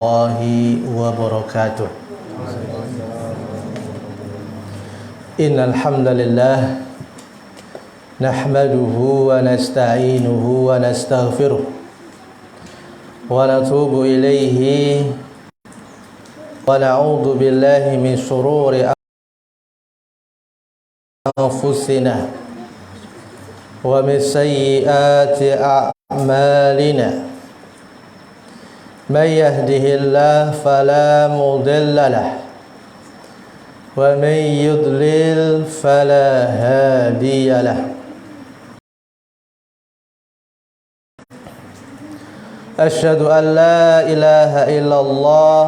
Warahmatullahi wabarakatuh. Innal hamdalillah nahmaduhu wa nasta'inuhu wa nastaghfiruh wa natubu ilayhi wa na'udzu billahi min shururi anfusina wa min sayyiati a'malina. من يهده الله فلا مضل له ومن يضلل فلا هادي له أشهد أن لا إله إلا الله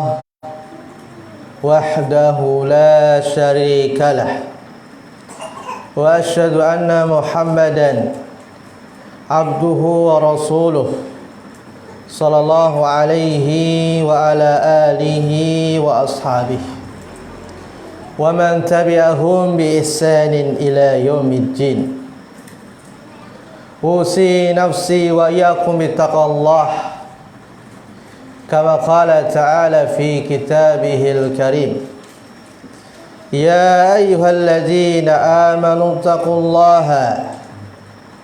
وحده لا شريك له وأشهد أن محمدا عبده ورسوله صلى الله عليه وعلى آله وأصحابه ومن تبعهم بإحسان إلى يوم الدين. أوصي نفسي وإياكم بتقوى الله كما قال تعالى في كتابه الكريم: يا أيها الذين آمنوا اتقوا الله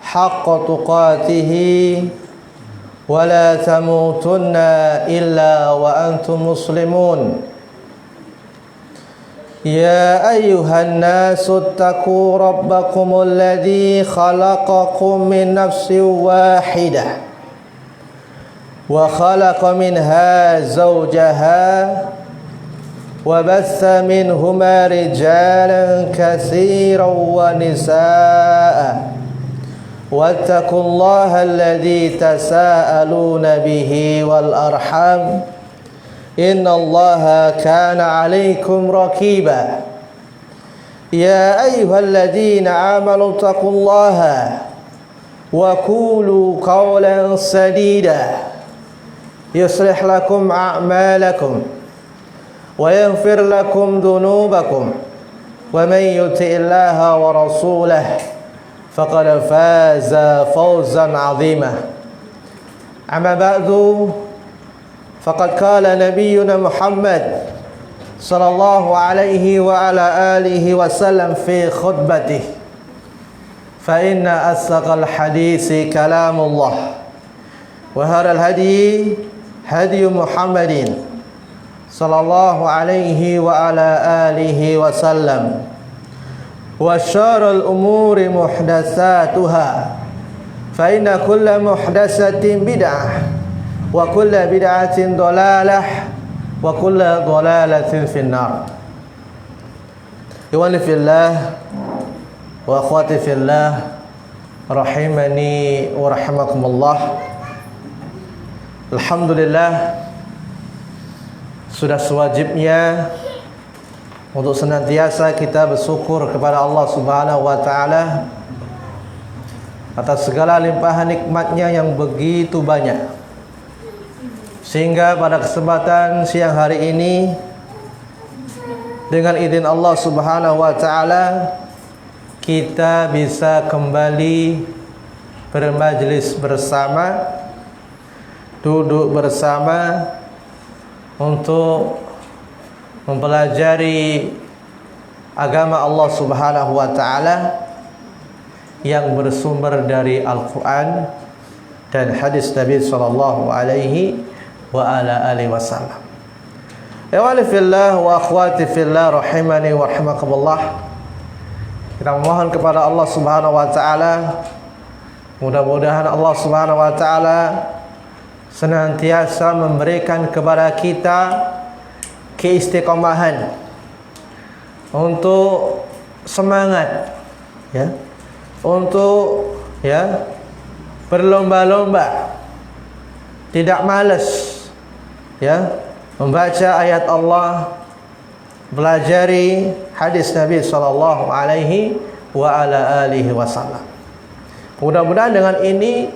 حق تقاته ولا تموتن إلا وأنتم مسلمون. يا أيها الناس اتقوا ربكم الذي خلقكم من نفس واحدة وخلق منها زوجها وبث منهما رجالا كثيرا ونساء واتقوا الله الذي تساءلون به والأرحام إن الله كان عليكم رقيبا. يا أيها الذين آمنوا اتقوا الله وقولوا قولا سديدا يصلح لكم أعمالكم ويغفر لكم ذنوبكم ومن يطع الله ورسوله فقد فاز فوزا عظيما. أما بعد فقد قال نبينا محمد صلى الله عليه وعلى آله وسلم في خطبته: فإن أصدق الحديث كلام الله وخير الهدي هدي محمد صلى الله عليه وعلى آله وسلم وشر الأمور محدثاتها فإن كل محدثة بدعة وكل بدعة ضلالة وكل ضلالة في النار. Ikhwani fillah wa akhwati fillah rahimani wa rahimakumullah. Alhamdulillah, sudah sewajibnya untuk senantiasa kita bersyukur kepada Allah Subhanahu wa taala atas segala limpahan nikmatnya yang begitu banyak, sehingga pada kesempatan siang hari ini dengan izin Allah Subhanahu wa taala kita bisa kembali bermajlis bersama, duduk bersama untuk mempelajari agama Allah Subhanahu wa taala yang bersumber dari Al-Qur'an dan hadis Nabi sallallahu alaihi wa ala alihi wasallam. Ikhwani fillah wa akhwati fillah rahimani wa rahimakumullah. Kita memohon kepada Allah Subhanahu wa taala, mudah-mudahan Allah Subhanahu wa taala senantiasa memberikan kepada kita keistiqomahan untuk semangat, ya, untuk berlomba-lomba, tidak malas, ya, membaca ayat Allah, belajari hadis Nabi sallallahu alaihi wa ala alihi wasallam. Mudah-mudahan dengan ini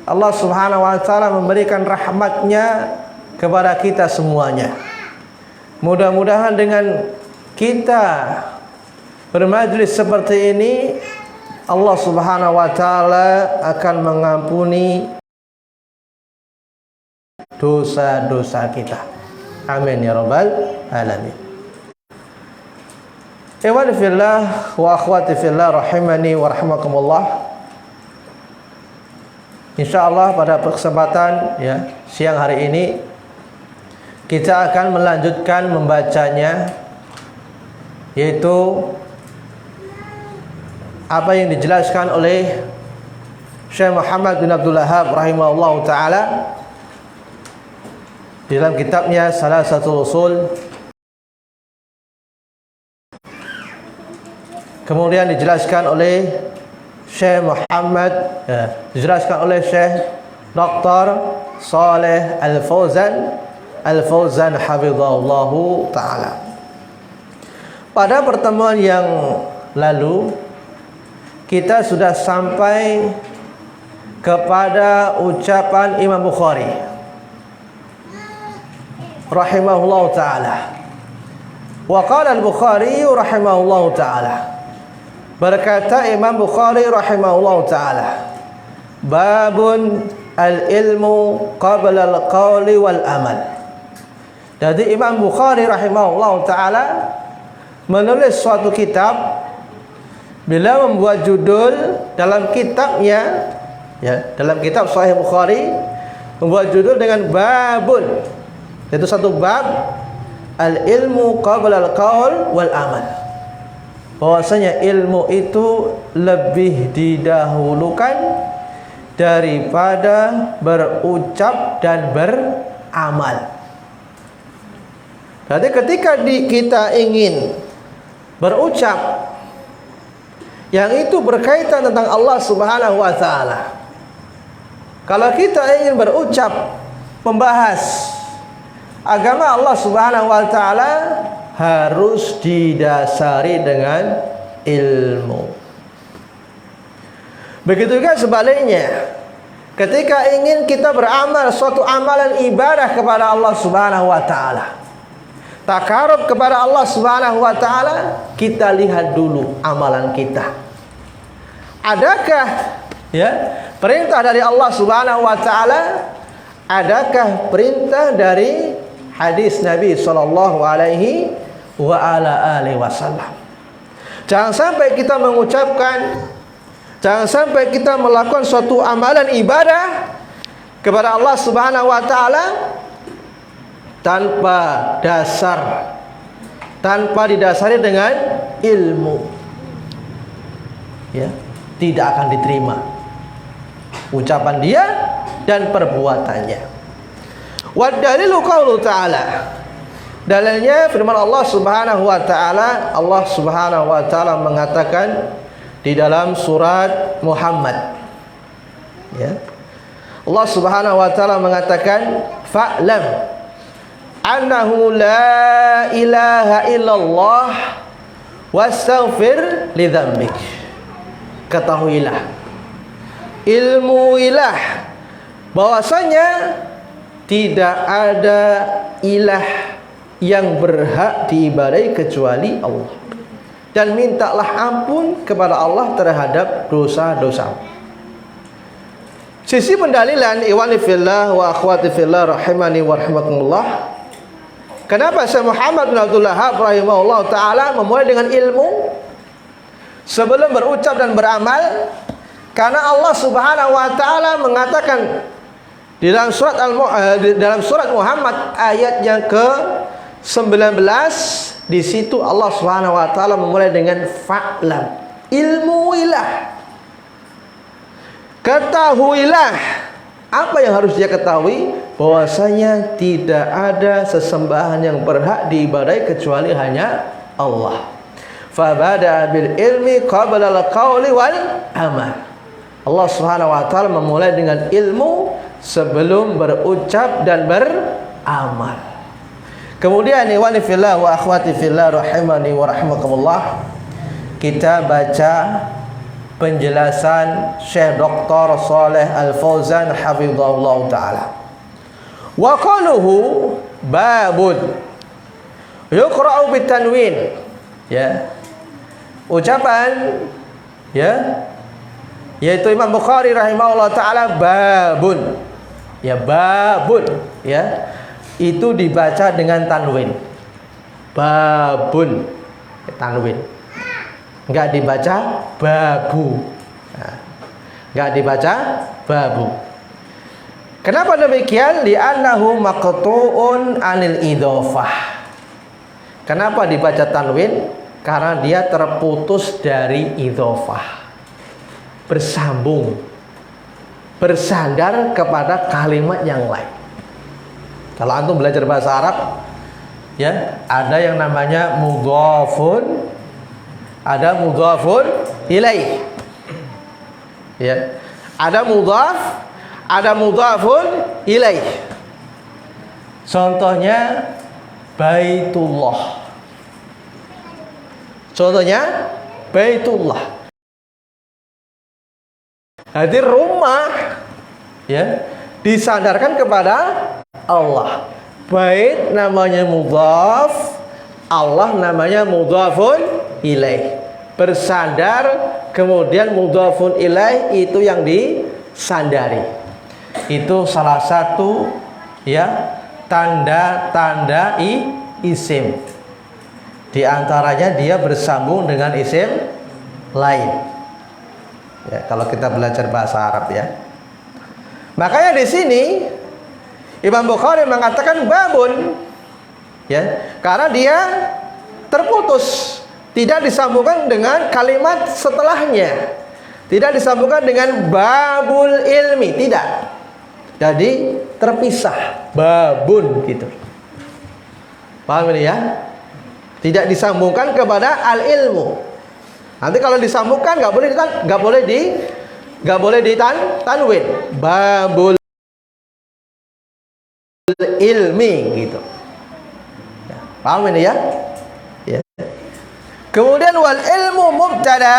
Allah Subhanahu wa taala memberikan rahmatnya kepada kita semuanya. Mudah-mudahan dengan kita bermajlis seperti ini Allah Subhanahu wa taala akan mengampuni dosa-dosa kita. Amin ya rabbal alamin. Ikhwani fillah wa akhwati fillah rahimani wa rahimakumullah. Insyaallah pada kesempatan siang hari ini kita akan melanjutkan membacanya, yaitu apa yang dijelaskan oleh Syekh Muhammad bin Abdul Wahhab rahimahullahu taala di dalam kitabnya Salasatul Usul. Kemudian dijelaskan oleh Syekh Muhammad, dijelaskan oleh Syekh Dr. Shalih Al-Fauzan hafizahullahu taala. Pada pertemuan yang lalu kita sudah sampai kepada ucapan Imam Bukhari rahimahullahu taala. Wa qala al-Bukhari rahimahullahu taala. Berkata Imam Bukhari rahimahullahu taala, babun al-ilmu qabla al-qawli wal amal. Jadi Imam Bukhari rahimahullahu taala menulis suatu kitab. Bila membuat judul dalam kitabnya, dalam kitab Sahih Bukhari, membuat judul dengan babun, itu satu bab, al-ilmu qabla al-qaul wal amal. Bahwasanya ilmu itu lebih didahulukan daripada berucap dan beramal. Berarti ketika kita ingin berucap yang itu berkaitan tentang Allah Subhanahu wa taala, kalau kita ingin berucap membahas agama Allah Subhanahu wa taala, harus didasari dengan ilmu. Begitu juga sebaliknya, ketika ingin kita beramal suatu amalan ibadah kepada Allah Subhanahu wa taala, takarub kepada Allah Subhanahu wa taala, kita lihat dulu amalan kita. Adakah perintah dari Allah Subhanahu wa taala? Adakah perintah dari hadis Nabi sallallahu alaihi wa ala alihi wasallam? Jangan sampai kita mengucapkan, jangan sampai kita melakukan suatu amalan ibadah kepada Allah Subhanahu wa taala tanpa dasar, tanpa didasari dengan ilmu, tidak akan diterima ucapan dia dan perbuatannya. Wa dalilu qaulu ta'ala, dalilnya firman Allah Subhanahu wa taala. Allah Subhanahu wa taala mengatakan di dalam surat Muhammad, Allah Subhanahu wa taala mengatakan, fa'lam annahu la ilaha illallah wastaghfir li dzambik. Ketahuilah, ilmuilah bahwasanya tidak ada ilah yang berhak diibadai kecuali Allah, dan mintalah ampun kepada Allah terhadap dosa-dosa. Sisi pendalilan, ikhwani fillah wa akhwati fillah rahimani wa rahimakumullah, kenapa Syekh Muhammad bin Abdul Wahhab rahimahullah ta'ala memulai dengan ilmu sebelum berucap dan beramal? Karena Allah Subhanahu wa ta'ala mengatakan di dalam surat Muhammad ayat yang ke-19, di situ Allah Subhanahu wa ta'ala memulai dengan fa'lam, ilmuilah, ketahuilah. Apa yang harus dia ketahui? Bahwasanya tidak ada sesembahan yang berhak diibadai kecuali hanya Allah. Fabada bil ilmi qabla al-qawli wal amal. Allah Subhanahu wa taala memulai dengan ilmu sebelum berucap dan beramal. Kemudian ikhwani fillah wa akhwati fillah rahimani wa rahimakumullah, kita baca penjelasan Syekh Dr. Shalih Al-Fauzan hafizahullah taala. Wa qaluhu babun yuqra'u bitanwin, ucapan yaitu Imam Bukhari rahimahullah taala, babun, babun, itu dibaca dengan tanwin. Babun, tanwin. Enggak dibaca babu. Nah, enggak dibaca babu. Kenapa demikian? Li'annahu maqtu'un 'anil idhofah. Kenapa dibaca tanwin? Karena dia terputus dari idhofah. Bersambung, bersandar kepada kalimat yang lain. Kalau antum belajar bahasa Arab, ya, ada yang namanya mudhafun, ada mudhafun ilaih. Ya. Ada mudhaf, ada mudhafun ilaih. Contohnya Baitullah. Contohnya Baitullah. Jadi rumah, ya, disandarkan kepada Allah. Bait namanya mudhaf, Allah namanya mudhafun ilaih. Bersandar, kemudian mudhafun ilaih itu yang disandari. Itu salah satu, ya, tanda-tanda isim. Di antaranya dia bersambung dengan isim lain. Ya, kalau kita belajar bahasa Arab, ya. Makanya di sini Imam Bukhari mengatakan babun, ya, karena dia terputus, tidak disambungkan dengan kalimat setelahnya, tidak disambungkan dengan babul ilmi, tidak. Jadi terpisah, babun gitu. Paham ini, ya? Tidak disambungkan kepada al ilmu. Nanti kalau disambungkan nggak boleh tanwin. Babul ilmi gitu. Ya, paham ini, ya? Ya. Kemudian wal ilmu mubtada.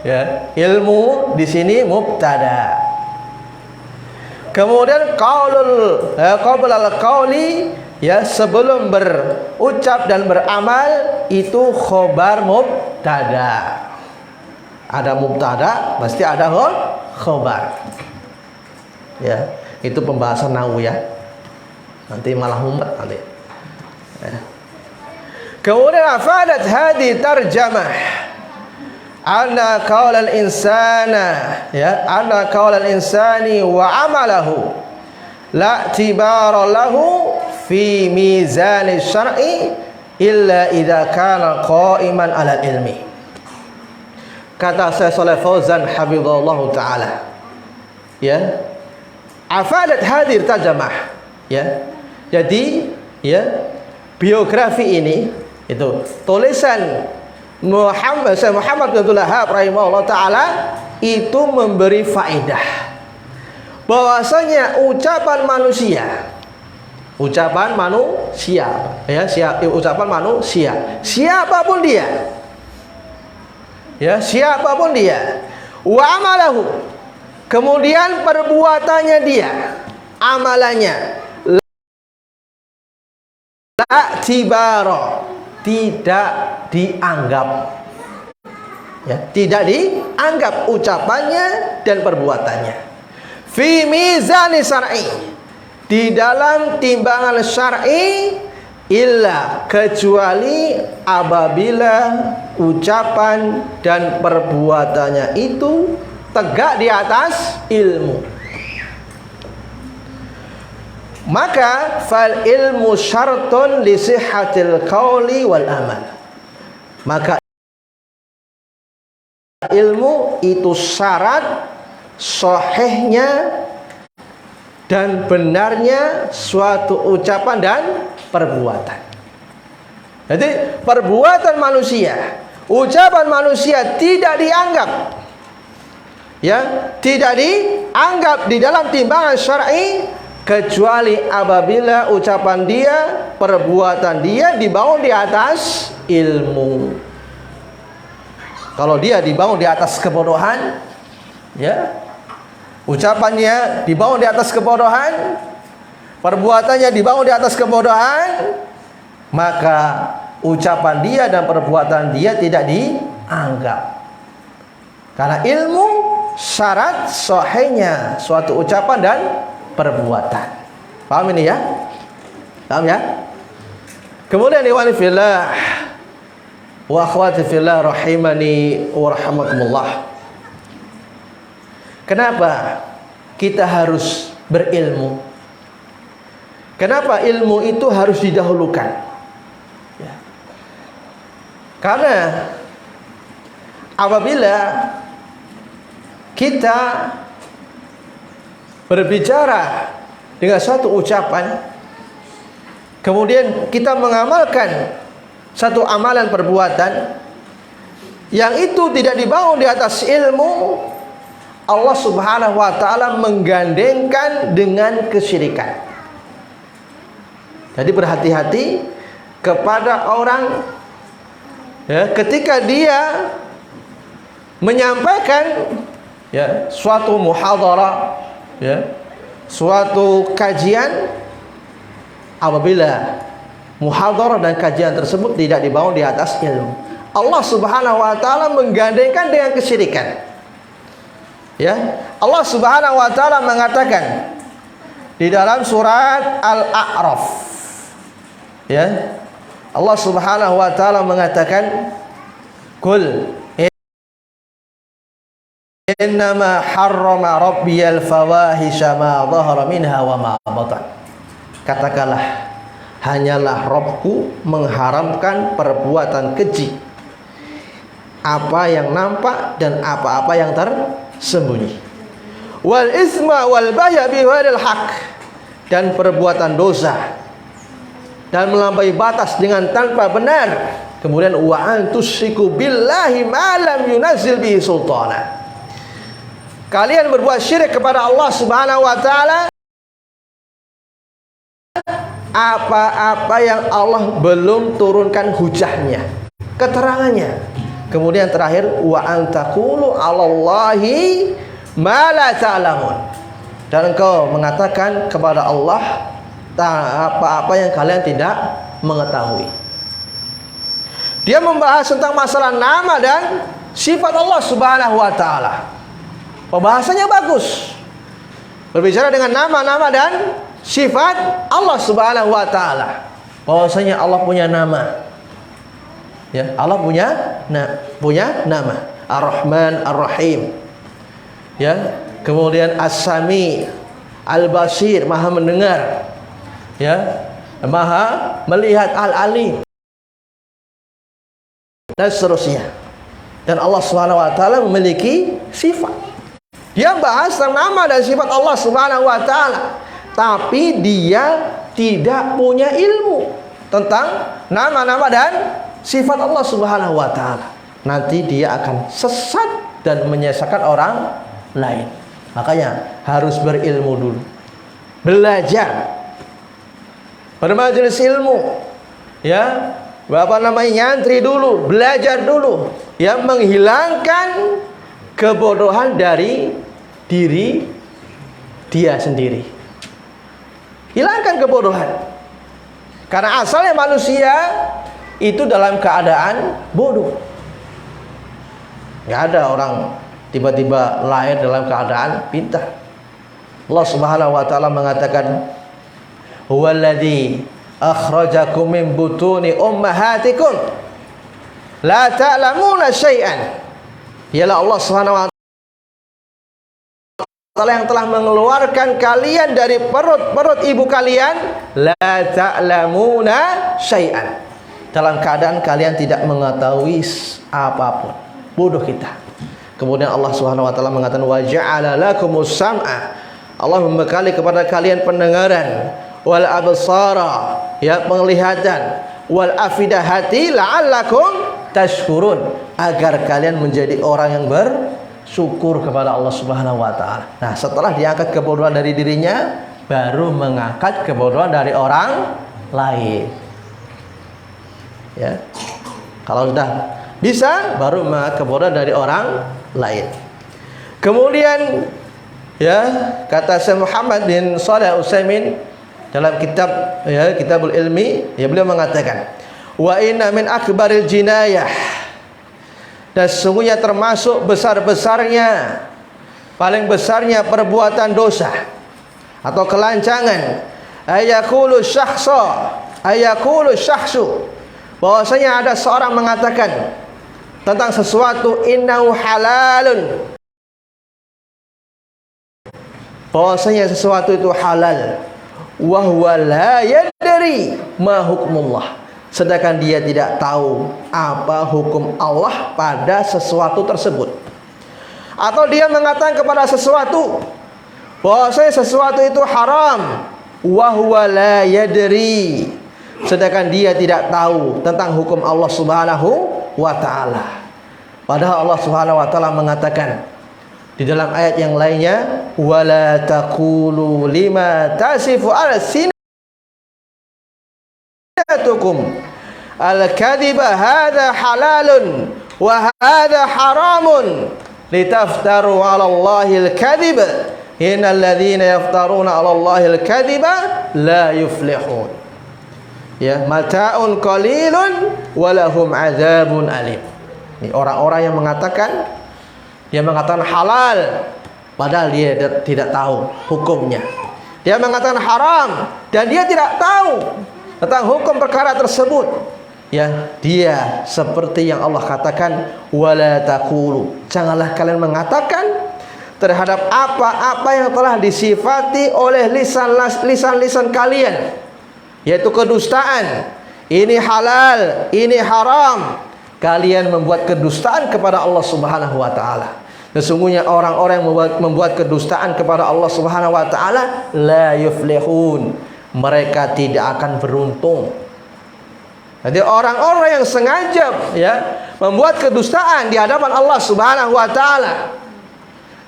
Ya, ilmu di sini mubtada. Kemudian qaulul qabla al-qauli, ya, sebelum berucap dan beramal itu khobar mubtada. Ada mubtada, pasti ada khobar. Ya, itu pembahasan nahwu, ya. Nanti malah mumet nanti. Ya. Kemudian afadat hadi tarjamah anna qaulal insana, ya, anna qaulal insani wa amalahu la tibara lahu fi mizan syar'i illa idza kana qa'iman 'ala ilmi. Kata Syekh Shalih Fauzan hafizallahu taala, ya, afadat hadir tarjamah, ya. Jadi, ya, biografi ini itu tulisan Syekh Muhammad bin Abdul Wahhab rahimahullah taala itu memberi faedah bahwasanya ucapan manusia, ya, ucapan manusia, siapapun dia, ya, siapapun dia, wa amalahu, kemudian perbuatannya dia, amalannya, la tibaro, tidak dianggap, ya, tidak dianggap ucapannya dan perbuatannya, fi mizani syar'i, di dalam timbangan syar'i, illa, kecuali apabila ucapan dan perbuatannya itu tegak di atas ilmu. Maka fal ilmu syartun li sihhatil qauli wal amal. Maka ilmu itu syarat sahihnya dan benarnya suatu ucapan dan perbuatan. Jadi perbuatan manusia, ucapan manusia tidak dianggap, ya, tidak dianggap di dalam timbangan syar'i kecuali apabila ucapan dia, perbuatan dia dibangun di atas ilmu. Kalau dia dibangun di atas kebodohan, ya, ucapannya dibangun di atas kebodohan, perbuatannya dibangun di atas kebodohan, maka ucapan dia dan perbuatan dia tidak dianggap. Karena ilmu syarat sahihnya suatu ucapan dan perbuatan. Paham ini, ya? Paham ya? Kemudian ikhwani fillah wa akhwati fillah rahimani wa rahimakumullah. Kenapa kita harus berilmu? Kenapa ilmu itu harus didahulukan? Ya. Karena apabila kita berbicara dengan suatu ucapan, kemudian kita mengamalkan satu amalan perbuatan yang itu tidak dibangun di atas ilmu, Allah Subhanahu wa taala menggandengkan dengan kesyirikan. Jadi berhati-hati kepada orang ya, ketika dia menyampaikan ya suatu muhadharah ya, suatu kajian, apabila muhadharah dan kajian tersebut tidak dibangun di atas ilmu, Allah Subhanahu wa taala menggandengkan dengan kesyirikan. Ya, Allah Subhanahu wa taala mengatakan di dalam surat Al-A'raf, ya, Allah Subhanahu wa taala mengatakan, "Qul innama harrama rabbiyal fawahisha ma dhahara minha wa ma batan." Katakanlah, hanyalah Rabbku mengharamkan perbuatan keji, apa yang nampak dan apa-apa yang tersembunyi. Wal isma wal bahya bighairil haq, dan perbuatan dosa dan melampaui batas dengan tanpa benar. Kemudian wa antusyriku billahi ma lam yunazzil bihi sultana, kalian berbuat syirik kepada Allah Subhanahu wa taala apa-apa yang Allah belum turunkan hujahnya, keterangannya. Kemudian terakhir wa antaqulu 'alallahi ma la ta'lamun, dan engkau mengatakan kepada Allah apa-apa yang kalian tidak mengetahui. Dia membahas tentang masalah nama dan sifat Allah Subhanahu wa taala. Pembahasannya bagus. Berbicara dengan nama-nama dan sifat Allah Subhanahu wa taala. Bahwasanya Allah punya nama. Ya, Allah punya nama. Ar-Rahman, Ar-Rahim. Ya, kemudian As-Sami, Al-Basir, Maha mendengar. Ya, Maha melihat, Al-Alim, dan seterusnya. Dan Allah Subhanahu wa taala memiliki sifat. Dia bahas tentang nama dan sifat Allah Subhanahu wa taala, tapi dia tidak punya ilmu tentang nama-nama dan sifat Allah Subhanahu wa taala. Nanti dia akan sesat dan menyesatkan orang lain. Makanya harus berilmu dulu. Belajar. Bermajelis ilmu. Ya, Bapak namanya nyantri dulu, belajar dulu, ya, menghilangkan kebodohan dari diri dia sendiri. Hilangkan kebodohan. Karena asalnya manusia itu dalam keadaan bodoh. Nggak ada orang tiba-tiba lahir dalam keadaan pintar. Allah Subhanahu wa taala mengatakan, "Huwallazi akhrajakum min butuni ummahatikum la ta'lamuna syai'an." Dialah Allah Subhanahu wa taala yang telah mengeluarkan kalian dari perut-perut ibu kalian, la ta'lamuna syai'an, dalam keadaan kalian tidak mengetahui apapun. Bodoh kita. Kemudian Allah Subhanahu wa taala mengatakan, wa ja'ala lakumus sam'a, Allah membekali kepada kalian pendengaran, wal absara, ya, penglihatan, wal afidah, hati, la'allakum tashkurun, agar kalian menjadi orang yang bersyukur kepada Allah Subhanahu wa taala. Nah, setelah diangkat kebodohan dari dirinya, baru mengangkat kebodohan dari orang lain. Ya. Kalau sudah bisa, baru mengangkat kebodohan dari orang lain. Kemudian, ya, kata Syekh Muhammad bin Shalih Al-Utsaimin dalam kitab, ya, Kitabul Ilmi, ya, beliau mengatakan, wa inna min akbaril jinayah, dan sesungguhnya termasuk besar-besarnya, paling besarnya perbuatan dosa atau kelancangan, ayakulu syakhsu, bahwasanya ada seorang mengatakan tentang sesuatu innahu halalun, bahwasanya sesuatu itu halal, wa huwa la yadri ma hukmullah, sedangkan dia tidak tahu apa hukum Allah pada sesuatu tersebut. Atau dia mengatakan kepada sesuatu bahwasanya sesuatu itu haram, wa huwa la yadri, sedangkan dia tidak tahu tentang hukum Allah Subhanahu wa taala. Padahal Allah Subhanahu wa taala mengatakan di dalam ayat yang lainnya, wala taqulu lima tasifu alsinatukum al-kadhiba hadza halalun wa hadza haramun litaftaru 'ala Allahi al-kadhiba innal ladzina yaftaruna 'ala Allahi al-kadhiba la yuflihun. Ya, mata'un qalilun wa lahum 'adzabun alim. Ini orang-orang yang mengatakan halal padahal dia tidak tahu hukumnya. Dia mengatakan haram dan dia tidak tahu tentang hukum perkara tersebut. Ya, dia seperti yang Allah katakan, wala taqulu, janganlah kalian mengatakan terhadap apa-apa yang telah disifati oleh lisan-lisan kalian, yaitu kedustaan. Ini halal, ini haram. Kalian membuat kedustaan kepada Allah Subhanahu wa taala. Sesungguhnya orang-orang yang membuat kedustaan kepada Allah Subhanahu wa taala la yuflihun, mereka tidak akan beruntung. Jadi orang-orang yang sengaja membuat kedustaan di hadapan Allah Subhanahu wa taala,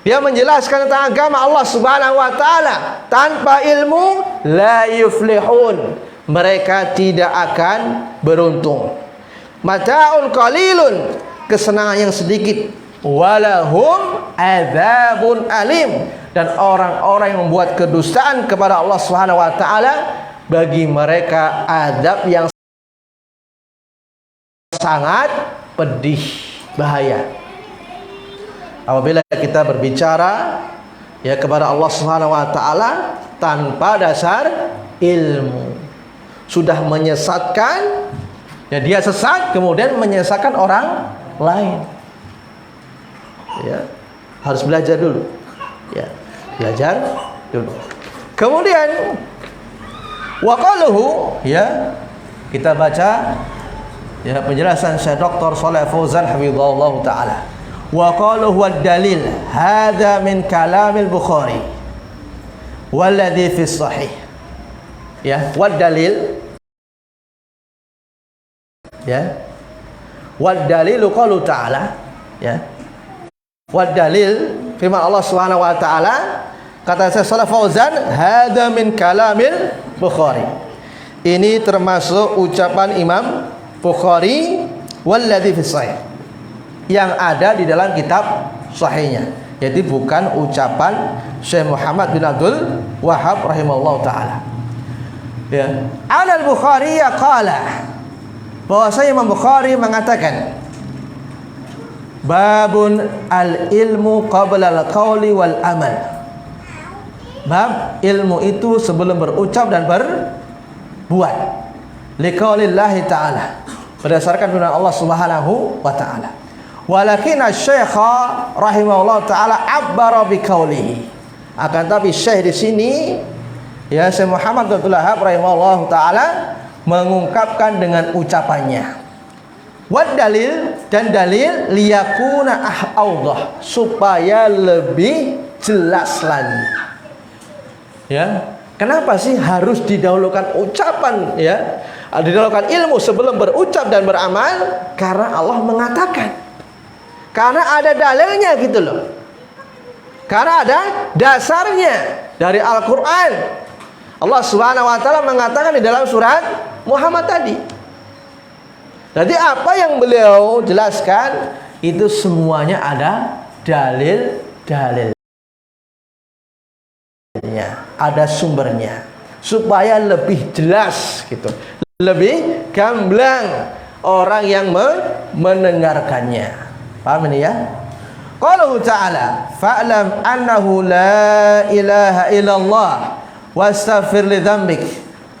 dia menjelaskan tentang agama Allah Subhanahu wa taala tanpa ilmu, la yuflihun, mereka tidak akan beruntung. Mata'un qalilun, kesenangan yang sedikit, walahum adzabun alim, dan orang-orang yang membuat kedustaan kepada Allah Subhanahu wa taala, bagi mereka azab yang sangat pedih, bahaya. Apabila kita berbicara kepada Allah Subhanahu wa taala tanpa dasar ilmu, sudah menyesatkan, dia sesat kemudian menyesatkan orang lain. Harus belajar dulu. Belajar dulu. Kemudian waqaluhu, kita baca penjelasan Syekh Dr. Shalih Fauzan hafizahullah taala. Waqaluhu ad-dalil hadza min kalamil Bukhari walladhi fi sahih. Wad-dalil wad-dalilu qalu ta'ala. Wad-dalil firman Allah Subhanahu wa taala, kata Syekh Shalih Fauzan, hadza min kalamil Bukhari. Ini termasuk ucapan Imam Bukhari walladzi fi sahih, yang ada di dalam kitab sahihnya. Jadi bukan ucapan Syekh Muhammad bin Abdul Wahhab rahimahullah taala. Al-Bukhari qala, bahwasanya Imam Bukhari mengatakan, babun al-ilmu qabla al-qawli wal amal. Bab ilmu itu sebelum berucap dan berbuat. Liqaulillahi ta'ala, berdasarkan firman Allah Subhanahu wa ta'ala. Walakin asy-syekh rahimahullah ta'ala abbara biqaulihi. Akan tapi syekh di sini, Syekh Muhammad bin Abdul Wahhab rahimahullah ta'ala mengungkapkan dengan ucapannya. Wad dalil, dan dalil liyakuna awdah, supaya lebih jelas lagi. Kenapa sih harus didahulukan ucapan, didahulukan ilmu sebelum berucap dan beramal? Karena Allah mengatakan, karena ada dalilnya gitu loh, karena ada dasarnya dari Al-Quran. Allah Subhanahu wa taala mengatakan di dalam surat Muhammad tadi. Jadi apa yang beliau jelaskan itu semuanya ada dalil-dalilnya, ada sumbernya, supaya lebih jelas gitu, lebih gamblang orang yang mendengarkannya. Paham ini ya? Qalahu ta'ala, fa'lam annahu la ilaha illallah wastaghfir li dzambik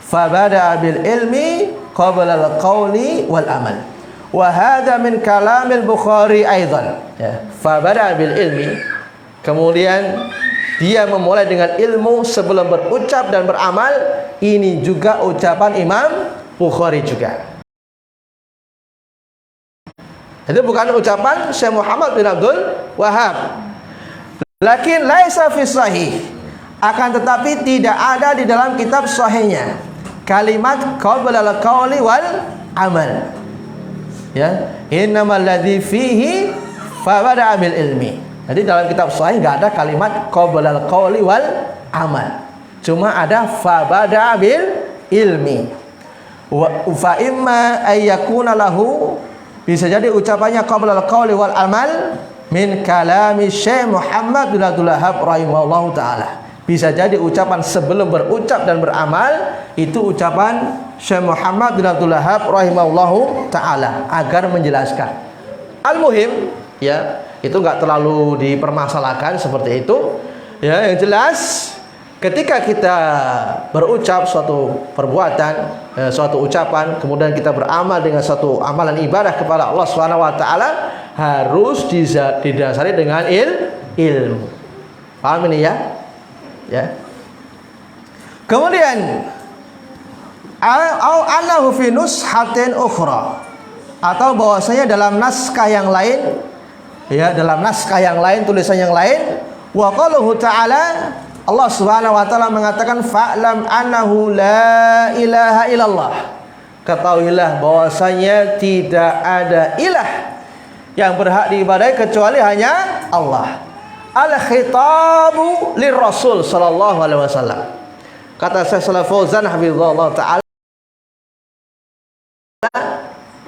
fabada bil ilmi qabla al qawli wal amal. Wa hadha min kalamil Bukhari aidan. Ya, fabada bil ilmi, kemudian dia memulai dengan ilmu sebelum berucap dan beramal. Ini juga ucapan Imam Bukhari juga. Itu bukan ucapan Syekh Muhammad bin Abdul Wahhab. Lakin laisa fi sahih, akan tetapi tidak ada di dalam kitab sahihnya kalimat qabla al-qawli wal amal. Ya, innamal ladzi fihi fabada bil ilmi. Jadi dalam kitab sahih enggak ada kalimat qabla al-qawli wal amal. Cuma ada fabada bil ilmi. Wa fa imma ay yakuna lahu, bisa jadi ucapannya qabla al-qawli wal amal min kalami Syekh Muhammad bin Abdul Wahhab rahimahullahu taala. Bisa jadi ucapan sebelum berucap dan beramal itu ucapan Syekh Muhammad bin Abdul Wahhab rahimahullahu taala agar menjelaskan. Al-muhim, ya, itu enggak terlalu dipermasalahkan seperti itu. Ya, yang jelas ketika kita berucap suatu perbuatan, suatu ucapan, kemudian kita beramal dengan suatu amalan ibadah kepada Allah Subhanahu wa taala, harus didasari dengan ilmu. Paham ini ya? Ya. Kemudian au annahu fi nushatin ukhra, atau bahwasanya dalam naskah yang lain, ya, dalam naskah yang lain, tulisan yang lain, wa qaluhu ta'ala, Allah Subhanahu wa taala mengatakan fa'lam annahu la ilaha illallah. Ketahuilah bahwasanya tidak ada ilah yang berhak diibadahi kecuali hanya Allah. Al-khitabu lirrasul sallallahu alaihi wasallam. Kata Syekh Shalih Fauzan hafizahullah taala,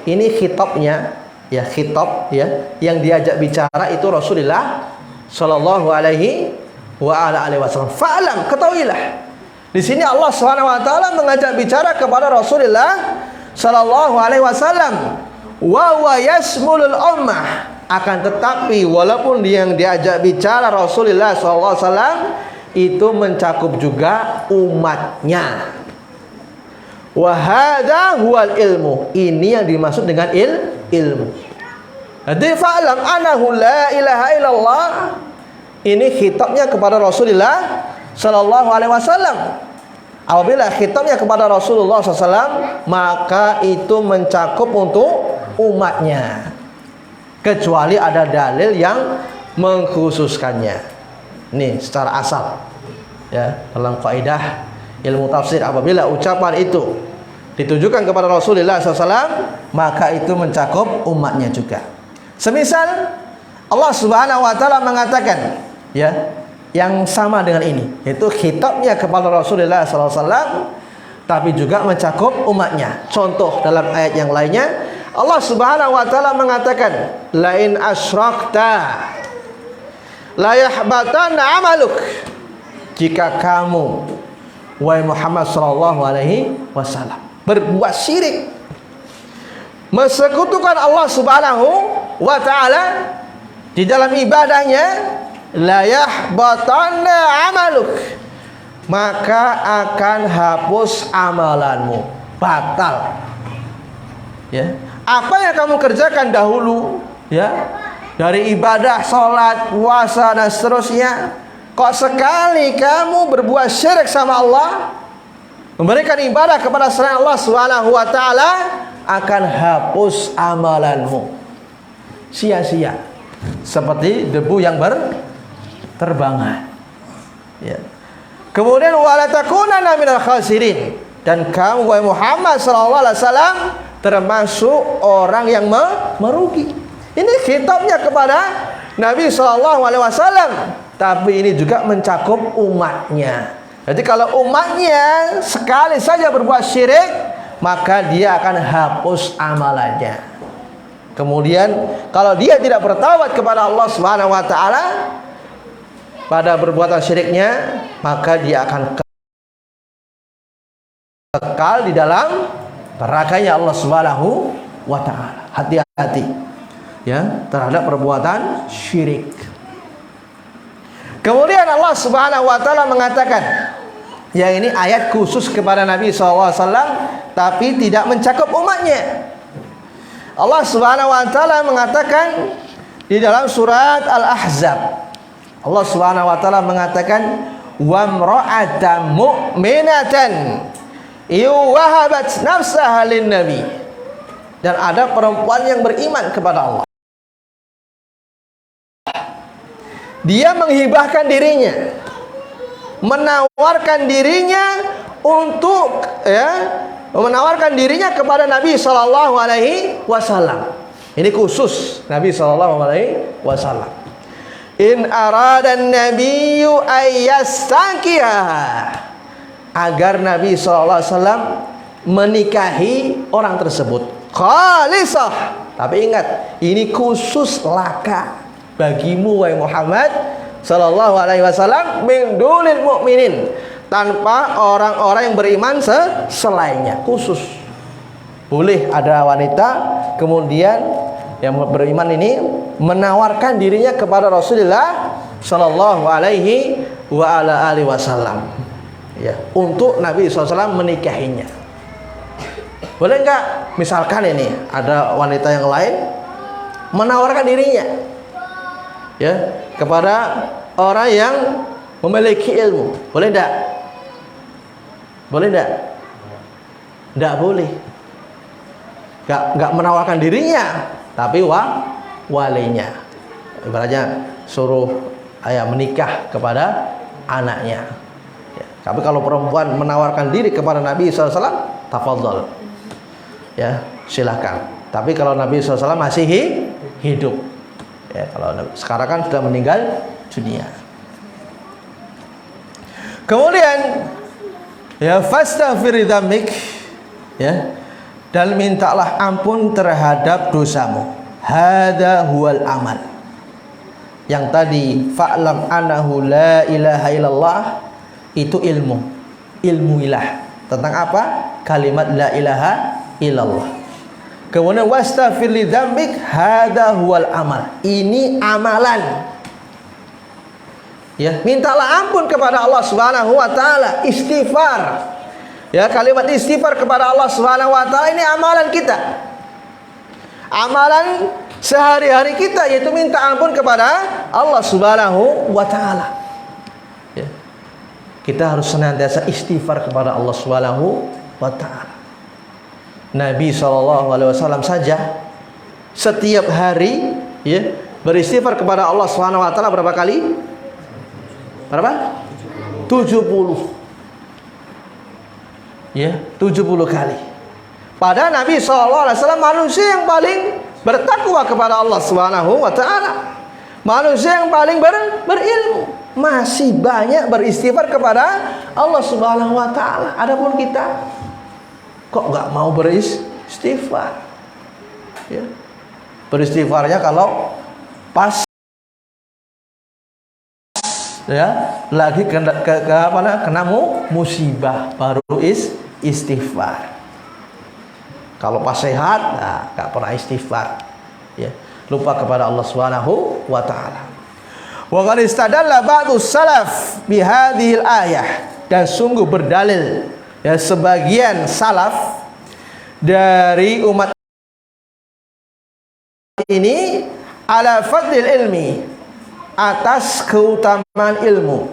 ini khitabnya, ya, khitab, ya, yang diajak bicara itu Rasulullah sallallahu alaihi wa ala alihi wasallam. Fa'lam, ketahuilah. Di sini Allah Subhanahu wa taala mengajak bicara kepada Rasulullah sallallahu alaihi wasallam. Wa huwa yasmulul ummah, akan tetapi walaupun yang diajak bicara Rasulullah sallallahu alaihi wasallam itu mencakup juga umatnya. Wa hadza huwal ilmu, ini yang dimaksud dengan ilmu. Jadi fa'lam annahu la ilaha illallah, ini khitabnya kepada Rasulullah sallallahu alaihi wasallam. Apabila khitabnya kepada Rasulullah SAW, maka itu mencakup untuk umatnya, kecuali ada dalil yang mengkhususkannya. Ini secara asal, ya, dalam kaidah ilmu tafsir, apabila ucapan itu ditujukan kepada Rasulullah SAW, maka itu mencakup umatnya juga. Semisal Allah Subhanahu wa taala mengatakan, ya, yang sama dengan ini, yaitu khitabnya kepada Rasulullah SAW, tapi juga mencakup umatnya. Contoh dalam ayat yang lainnya, Allah Subhanahu wa taala mengatakan, lain asyrakta la yahbatanna amaluk, jika kamu wahai Muhammad sallallahu alaihi wasallam berbuat syirik, mensekutukan Allah Subhanahu wa taala di dalam ibadahnya, la yahbatanna amaluk, maka akan hapus amalanmu, batal. Ya, apa yang kamu kerjakan dahulu, ya, dari ibadah, salat, puasa dan seterusnya, kok sekali kamu berbuat syirik sama Allah, memberikan ibadah kepada selain Allah Subhanahu wa taala, akan hapus amalanmu, sia-sia, seperti debu yang terbangan. Ya. Kemudian wala takunanna minal khasirin, dan kamu wahai Muhammad sallallahu alaihi wasallam termasuk orang yang merugi. Ini khitabnya kepada Nabi sallallahu alaihi wasallam, tapi ini juga mencakup umatnya. Jadi kalau umatnya sekali saja berbuat syirik, maka dia akan hapus amalannya. Kemudian kalau dia tidak bertaubat kepada Allah Subhanahu wa taala pada perbuatan syiriknya, maka dia akan kekal di dalam nerakanya Allah Subhanahu wa taala. Hati-hati, ya, terhadap perbuatan syirik. Kemudian Allah Subhanahu wa taala mengatakan, Yang ini ayat khusus kepada Nabi SAW, tapi tidak mencakup umatnya. Allah Subhanahu wa taala mengatakan di dalam surat Al-Ahzab, Allah Subhanahu wa taala mengatakan wa imra'atan mu'minatan wahabat nafsaha lin-nabi. Dan ada perempuan yang beriman kepada Allah. Dia menghibahkan dirinya, menawarkan dirinya untuk menawarkan dirinya kepada Nabi sallallahu alaihi wasallam. Ini khusus Nabi sallallahu alaihi wasallam. In arada an-nabiyyu ayyastankiha, agar Nabi sallallahu alaihi wasallam menikahi orang tersebut. Khalisah, tapi ingat, ini khusus laka bagimu wahai Muhammad sallallahu alaihi wasallam, min dunil mu'minin, tanpa orang-orang yang beriman selainnya. Khusus. Boleh ada wanita kemudian yang beriman ini menawarkan dirinya kepada Rasulullah sallallahu alaihi wasallam, ya, untuk Nabi SAW menikahinya. Boleh enggak? Misalkan ini ada wanita yang lain menawarkan dirinya, ya, kepada orang yang memiliki ilmu. Boleh enggak? Boleh enggak? Enggak boleh. Enggak menawarkan dirinya, tapi walinya. Ibaratnya suruh ayah menikah kepada anaknya. Ya. Tapi kalau perempuan menawarkan diri kepada Nabi SAW, tafadhol, ya, silakan. Tapi kalau Nabi SAW masih hidup, ya, kalau sekarang kan sudah meninggal dunia. Kemudian, ya, fastaghfir dzambik, ya, dan mintalah ampun terhadap dosamu. Hada huwal amal. Yang tadi fa'lam annahu la ilaha illallah, itu ilmu. Ilmuilah tentang apa? Kalimat la ilaha illallah. Kemudian wastaghfir li dzambik, hada huwal amal. Ini amalan. Ya, mintalah ampun kepada Allah Subhanahu wa taala, istighfar. Ya, kalimat istighfar kepada Allah Subhanahu wa taala ini amalan kita. Amalan sehari-hari kita, yaitu minta ampun kepada Allah Subhanahu wa taala. Ya. Kita harus senantiasa istighfar kepada Allah Subhanahu wa taala. Nabi SAW saja setiap hari, ya, beristighfar kepada Allah Subhanahu wa taala berapa kali? Berapa? 70. Ya, 70 kali. Padahal Nabi SAW manusia yang paling bertakwa kepada Allah Subhanahu wa taala. Manusia yang paling berilmu, masih banyak beristighfar kepada Allah Subhanahu wa taala. Adapun kita kok enggak mau beristighfar? Ya. Beristighfarnya kalau pas, ya, lagi kena musibah baru istighfar. Kalau pas sehat, nah, gak pernah istighfar, ya, lupa kepada Allah Subhanahu wa taala. Wa qad istadalla ba'du salaf bi hadhil ayah, dan sungguh berdalil, ya, sebagian salaf dari umat ini ala fadlil ilmi, atas keutamaan ilmu.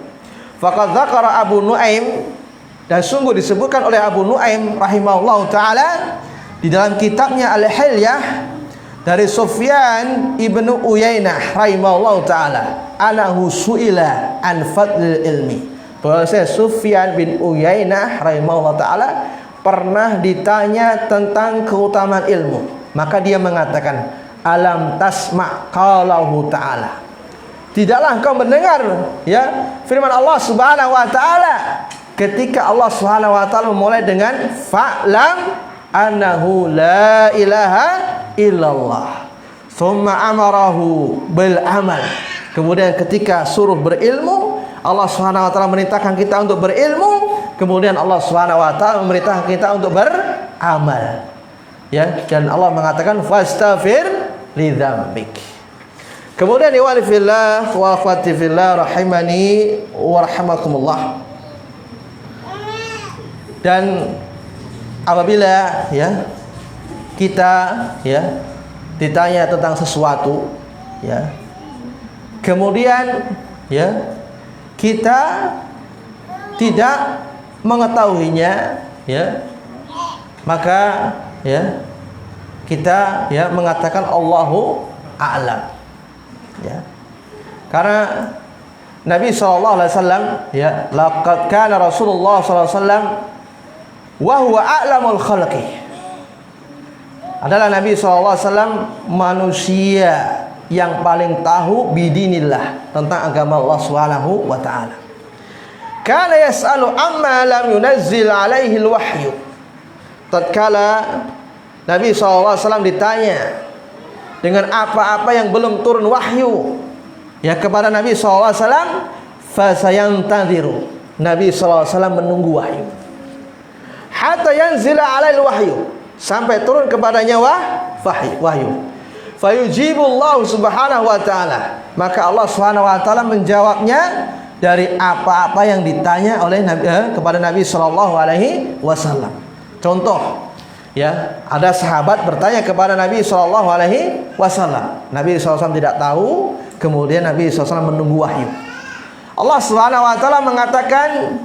Faqad dzakara Abu Nuaim, dan sungguh disebutkan oleh Abu Nuaim rahimahullahu taala di dalam kitabnya Al-Hilyah dari Sufyan ibnu Uyainah rahimahullahu taala, anahu su'ila an fadlil ilmi. Bahwasanya Sufyan bin Uyainah rahimahullahu taala pernah ditanya tentang keutamaan ilmu, maka dia mengatakan, alam tasma' qalahu ta'ala, tidaklah engkau mendengar, ya, firman Allah Subhanahu wa taala ketika Allah Subhanahu wa taala memulai dengan fa'lam annahu la ilaha illallah, thumma amarahu bil amal. Kemudian ketika suruh berilmu, Allah Subhanahu wa taala merintahkan kita untuk berilmu, kemudian Allah Subhanahu wa taala memerintahkan kita untuk beramal, ya, dan Allah mengatakan fastaghfir li dzambik. Kemudian ikhwani fillah wa akhwati fillah rahimani wa rahimakumullah, Dan apabila ya kita ya ditanya tentang sesuatu ya, kemudian ya kita tidak mengetahuinya ya, maka ya kita ya mengatakan Allahu a'lam ya. Karena Nabi SAW ya, laqad kana Rasulullah SAW wa huwa a'lamul khalqi, adalah Nabi SAW manusia yang paling tahu bidinillah, tentang agama Allah Subhanahu wa taala. Kana yas'alu amma lam yunazzil alaihi alwahyu. Tatkala Nabi SAW ditanya dengan apa-apa yang belum turun wahyu ya kepada Nabi SAW, fasayantadhiru, Nabi SAW menunggu wahyu, hatta yanzila alaihi wahyu, sampai turun kepadanya wahyu. Fayujibullahu subhanahu wa ta'ala, maka Allah subhanahu wa ta'ala menjawabnya dari apa-apa yang ditanya oleh Nabi kepada Nabi sallallahu alaihi wasallam. Contoh ya, ada sahabat bertanya kepada Nabi sallallahu alaihi wasallam, Nabi SAW tidak tahu, kemudian Nabi SAW menunggu wahyu. Allah subhanahu wa ta'ala mengatakan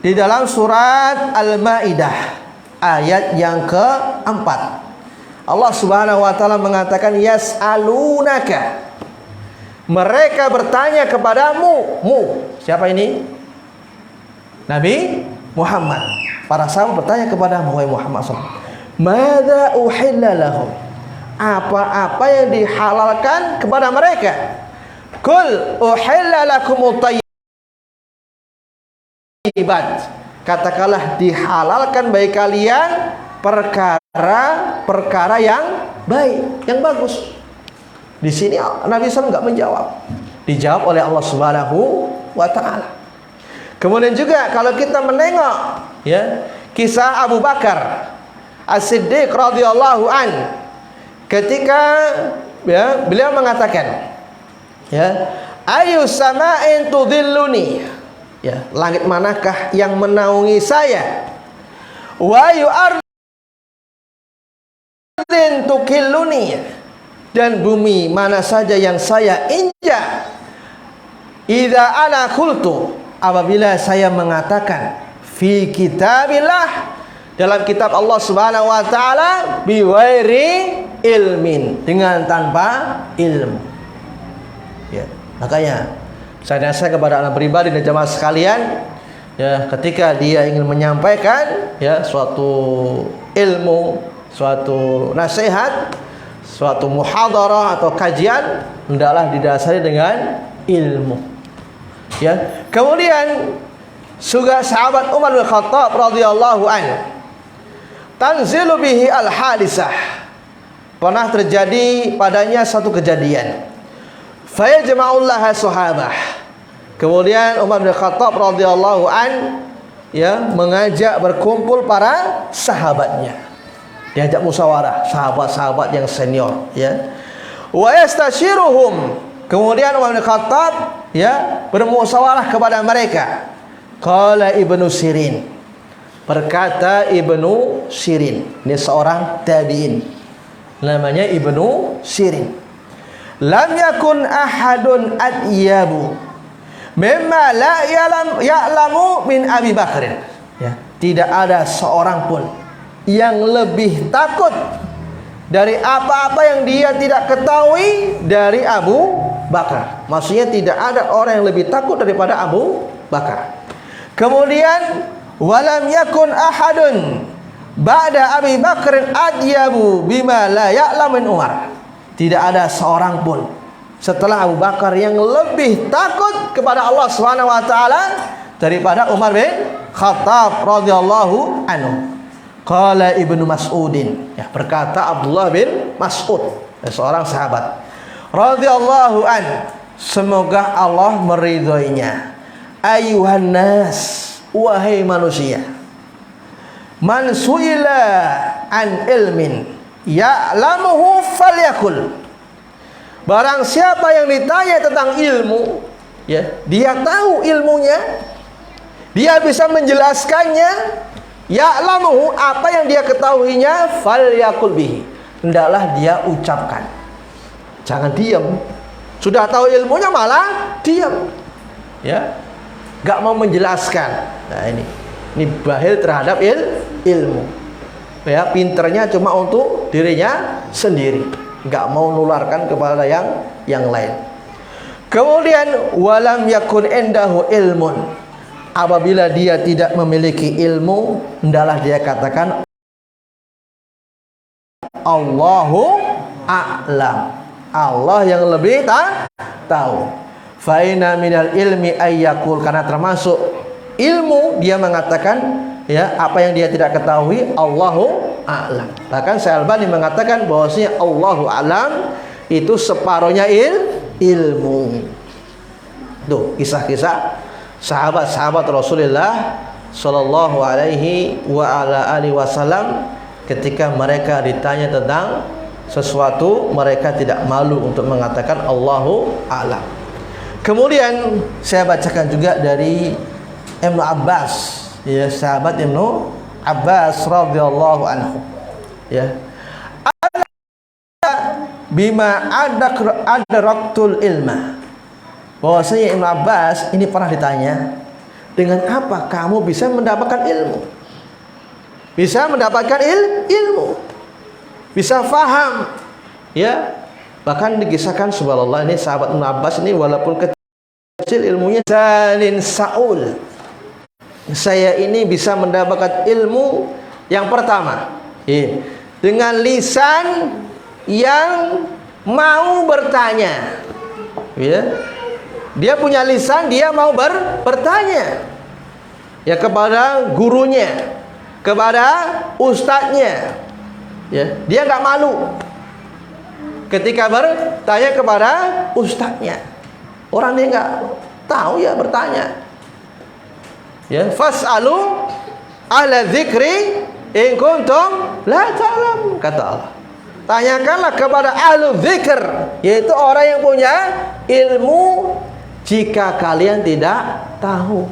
di dalam surat Al-Maidah ayat yang keempat, Allah subhanahu wa ta'ala mengatakan yas'alunaka, mereka bertanya kepadamu. Siapa ini? Nabi Muhammad. Para sahabat bertanya kepadamu, wahai Muhammad SAW, madza uhilla lahum, apa-apa yang dihalalkan kepada mereka. Qul uhilla lakumut thayyibat, katakanlah dihalalkan bagi kalian perkara yang baik, yang bagus. Di sini Nabi SAW nggak menjawab, dijawab oleh Allah Subhanahu wa ta'ala. Kemudian juga kalau kita menengok ya kisah Abu Bakar As-Siddiq radhiyallahu an, ketika ya beliau mengatakan ya, ayu sama'in tudhilluni, ya langit manakah yang menaungi saya, wa ayu ardin tukilluni, dan bumi mana saja yang saya injak, idza ana qultu, apabila saya mengatakan, fi kitabillah, dalam kitab Allah Subhanahu wa taala, bi ghairi ilmin, dengan tanpa ilmu. Ya, makanya saya nasihat kepada anak pribadi dan jamaah sekalian, ya ketika dia ingin menyampaikan ya suatu ilmu, suatu nasihat, suatu muhadarah atau kajian, hendaklah didasari dengan ilmu. Ya. Kemudian juga sahabat Umar bin Khattab radhiyallahu anhu, tanzilu bihi al-hadisah, pernah terjadi padanya satu kejadian. Fayajma'ullaha sahabah. Kemudian Umar bin Khattab radhiyallahu an ya mengajak berkumpul para sahabatnya, diajak musyawarah, sahabat-sahabat yang senior ya. Wa yastashiruhum, kemudian Umar bin Khattab ya bermusyawarah kepada mereka. Qala Ibnu Sirin, berkata Ibnu Sirin, ini seorang tabi'in namanya Ibnu Sirin, lam yakun ahadun adyabu mimma la ya'lamu min Abi Bakrin, ya tidak ada seorang pun yang lebih takut dari apa-apa yang dia tidak ketahui dari Abu Bakar. Maksudnya tidak ada orang yang lebih takut daripada Abu Bakar. Kemudian walam yakun ahadun ba'da Abi Bakrin adyabu bima la ya'lamu min Umar. Tidak ada seorang pun setelah Abu Bakar yang lebih takut kepada Allah Subhanahu wa taala daripada Umar bin Khattab radhiyallahu anhu. Qala Ibnu Mas'udin, ya berkata Abdullah bin Mas'ud, seorang sahabat radhiyallahu an, semoga Allah meridhoinya. Ayuhan nas, wahai manusia, man su'ila an ilmin ya'lamuhu falyakul, barang siapa yang ditanya tentang ilmu ya dia tahu ilmunya, dia bisa menjelaskannya, Ya'lamu, apa yang dia ketahuinya, falyaqul bihi, hendaklah dia ucapkan. Jangan diam. Sudah tahu ilmunya malah diam. Ya. Enggak mau menjelaskan. Nah, ini bahil terhadap ilmu. Ya, pinternya cuma untuk dirinya sendiri, enggak mau nularkan kepada yang lain. Kemudian walam yakun indahu ilmun, apabila dia tidak memiliki ilmu, hendaklah dia katakan Allahu a'lam, Allah yang lebih tahu. Faina minal ilmi ayyakul, karena termasuk ilmu dia mengatakan, ya, apa yang dia tidak ketahui, Allahu a'lam. Bahkan Syalbani mengatakan bahwasanya Allahu a'lam itu separuhnya ilmu. Tuh kisah-kisah sahabat-sahabat Rasulullah sallallahu alaihi wa ala alihi wasallam, ketika mereka ditanya tentang sesuatu, mereka tidak malu untuk mengatakan Allahu a'lam. Kemudian saya bacakan juga dari Ibnu Abbas, ya, sahabat Ibnu Abbas radhiyallahu anhu, ya, bima adraktul ilma, bahwasanya Ibnu Abbas ini pernah ditanya, dengan apa kamu bisa mendapatkan ilmu, bisa mendapatkan ilmu, bisa faham, ya. Bahkan dikisahkan, subhanallah, ini sahabat Ibnu Abbas ini walaupun kecil ilmunya, Salin Saul, saya ini bisa mendapatkan ilmu yang pertama, ya, dengan lisan yang mau bertanya, ya. Dia punya lisan, dia mau bertanya, ya, kepada gurunya, kepada ustadznya, ya. Dia nggak malu ketika bertanya kepada ustadznya. Orang dia nggak tahu, ya, bertanya, ya. Fas'alu ala dzikri in kuntum la ta'lamun, kata Allah. Tanyakanlah kepada ahlu dzikr, yaitu orang yang punya ilmu, jika kalian tidak tahu.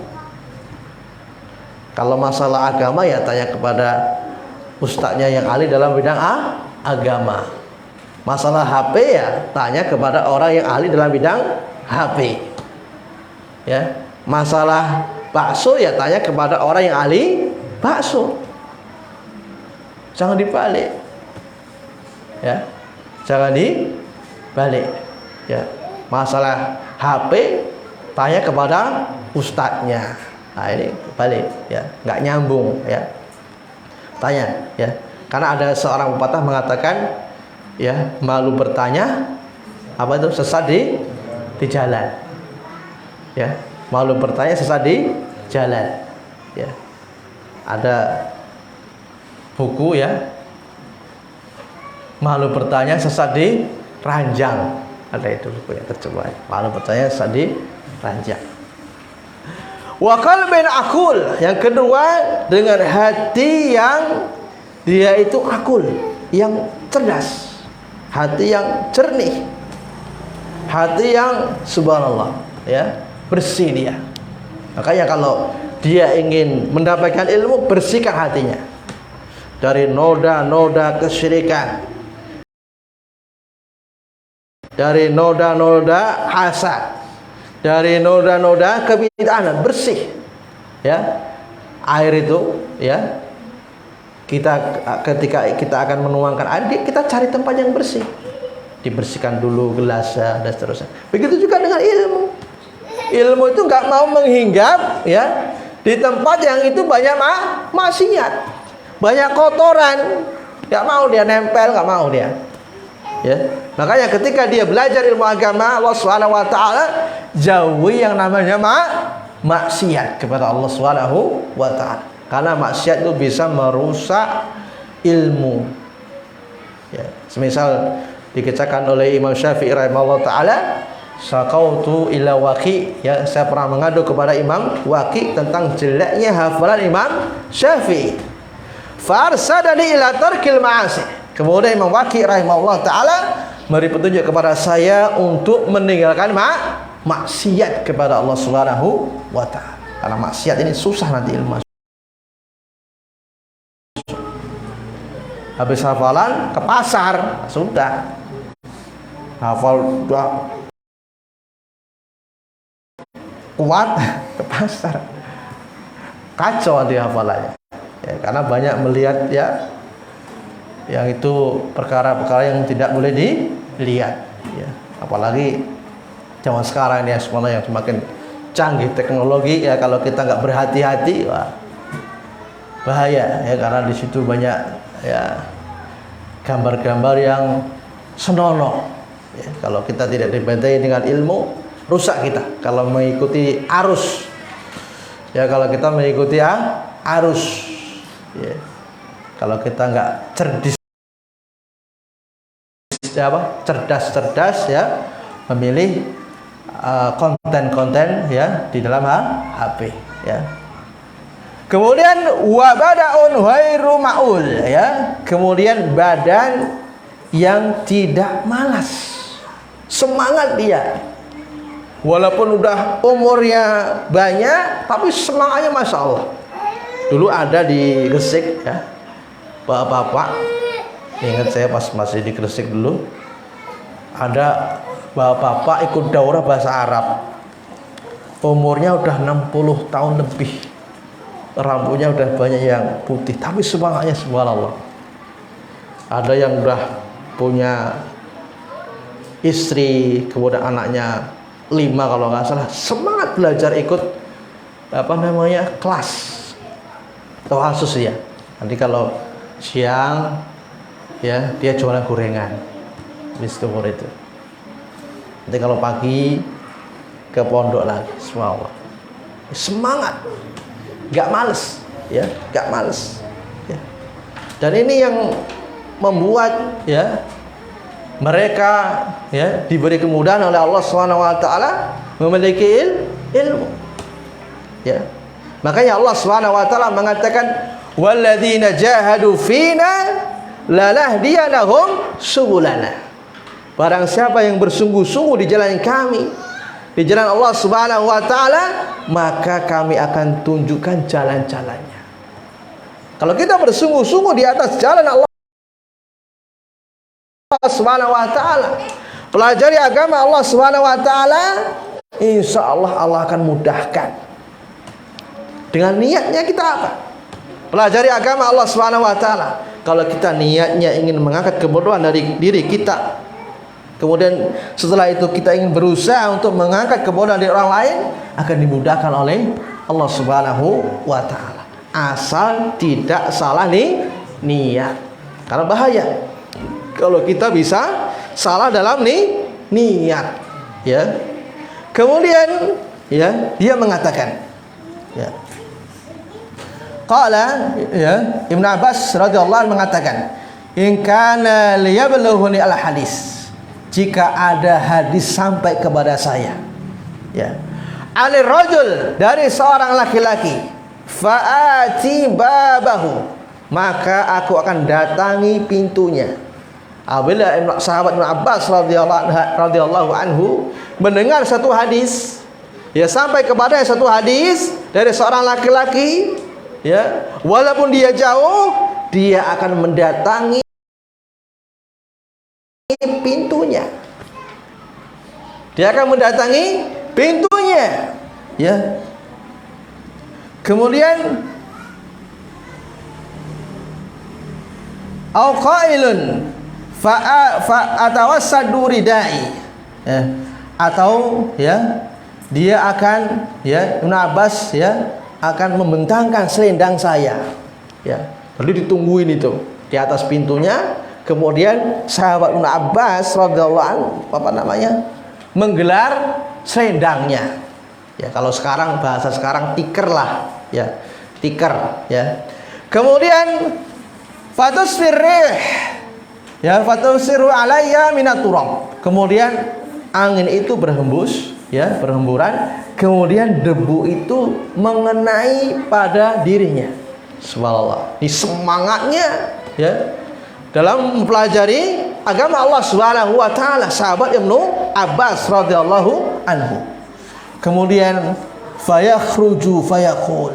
Kalau masalah agama, ya, tanya kepada ustadznya yang ahli dalam bidang agama. Masalah HP, ya, tanya kepada orang yang ahli dalam bidang HP, ya. Masalah bakso, ya, tanya kepada orang yang ahli bakso. Jangan dibalik, ya, jangan dibalik, ya. Masalah HP, tanya kepada ustadznya. Nah, ini balik, ya, nggak nyambung, ya. Tanya, ya, karena ada seorang pepatah mengatakan, ya, malu bertanya, apa itu, sesat di jalan, ya. Malu bertanya, sesat di jalan, ya. Ada buku, ya, malu bertanya, sesat di ranjang, ada itu bukunya, tercoba. Malu bertanya, sesat di ranjang. Wa qalbin akul, yang kedua dengan hati yang dia itu akul, yang cerdas, hati yang jernih, hati yang subhanallah, ya, bersih dia. Makanya kalau dia ingin mendapatkan ilmu, bersihkan hatinya dari noda-noda kesyirikan, dari noda-noda hasad, dari noda-noda kebid'ahan, bersih, ya. Air itu, ya, ketika kita akan menuangkan air, kita cari tempat yang bersih, dibersihkan dulu gelasnya dan seterusnya. Begitu juga dengan ilmu. Ilmu itu nggak mau menghinggap, ya, di tempat yang itu banyak maksiat, banyak kotoran, nggak mau dia nempel, nggak mau dia, ya. Makanya ketika dia belajar ilmu agama Allah Subhanahu wa taala, jauhi yang namanya maksiat kepada Allah Subhanahu wa taala. Karena maksiat itu bisa merusak ilmu, ya. Semisal dikisahkan oleh Imam Syafi'i rahimahullah taala, syaqautu ila Waqi, ya, saya pernah mengadu kepada Imam Waqi tentang jeleknya hafalan Imam Syafi'i. Farsadani ila tarkil ma'asi. Kemudian Imam Waqi rahimahullah taala beri petunjuk kepada saya untuk meninggalkan maksiat kepada Allah Subhanahu wa taala. Karena maksiat ini susah nanti ilmu. Habis hafalan ke pasar, sudah. Hafal udah kuat ke pasar. Kacau di hafalannya. Ya, karena banyak melihat ya yang itu perkara-perkara yang tidak boleh dilihat ya. Apalagi zaman sekarang ini ya, semuanya yang semakin canggih teknologi ya, kalau kita nggak berhati-hati wah bahaya ya, karena di situ banyak ya gambar-gambar yang senonoh ya. Kalau kita tidak dibantai dengan ilmu, rusak kita kalau mengikuti arus ya, kalau kita mengikuti arus ya. Kalau kita nggak cerdas ya memilih konten-konten ya di dalam HP ya. Kemudian wabadaun ghairu maul ya, kemudian badan yang tidak malas, semangat dia walaupun udah umurnya banyak tapi semangatnya masya Allah. Dulu ada di Gresik ya, bapak-bapak, ingat saya pas masih di Gresik dulu, ada bapak-bapak ikut daurah bahasa Arab, umurnya udah 60 tahun lebih, rambutnya udah banyak yang putih, tapi semangatnya subhanallah. Ada yang udah punya istri, kemudian anaknya 5 kalau nggak salah, semangat belajar ikut kelas atau khusus ya. Nanti kalau siang ya dia jualan gorengan di store itu. Nanti kalau pagi ke pondok lagi, subhanallah. Semangat, nggak males ya, nggak males ya. Dan ini yang membuat ya mereka ya diberi kemudahan oleh Allah SWT memiliki ilmu ya. Makanya Allah SWT mengatakan walladzina jahadu fina lanahdiyanahum subulana. Barang siapa yang bersungguh-sungguh di jalan kami, di jalan Allah Subhanahu wa taala, maka kami akan tunjukkan jalan-jalannya. Kalau kita bersungguh-sungguh di atas jalan Allah Subhanahu wa taala, pelajari agama Allah Subhanahu wa taala, insya Allah Allah akan mudahkan. Dengan niatnya kita apa? Pelajari agama Allah Subhanahu wa taala. Kalau kita niatnya ingin mengangkat kebodohan dari diri kita, kemudian setelah itu kita ingin berusaha untuk mengangkat kebodohan dari orang lain, akan dimudahkan oleh Allah Subhanahu wa taala. Asal tidak salah niat. Karena bahaya kalau kita bisa salah dalam niat ya. Kemudian ya dia mengatakan ya, qala ya, Ibnu Abbas radhiyallahu anhu mengatakan, in kana liyablughuni al hadis, jika ada hadis sampai kepada saya ya, anir rajul, dari seorang laki-laki, faati babahu, maka aku akan datangi pintunya. Apabila sahabat Ibnu Abbas radhiyallahu anhu mendengar satu hadis ya, sampai kepada satu hadis dari seorang laki-laki ya, walaupun dia jauh, dia akan mendatangi pintunya. Dia akan mendatangi pintunya ya. Kemudian au qailun fa atawassadu ridai ya, atau ya dia akan ya, Ibnu Abbas ya akan membentangkan selendang saya ya. Lalu ditungguin itu di atas pintunya. Kemudian sahabat Ibnu Abbas radhiyallahu anhu menggelar selendangnya ya. Kalau sekarang bahasa sekarang tikar lah ya, tikar ya. Kemudian fatusfirrih ya, fatusiru alayya minat turab. Kemudian angin itu berhembus ya, berhemburan, kemudian debu itu mengenai pada dirinya. Subhanallah. Ini semangatnya ya dalam mempelajari agama Allah Subhanahu wa taala, sahabat Ibnu Abbas radhiyallahu anhu. Kemudian fayakhruju fayaqul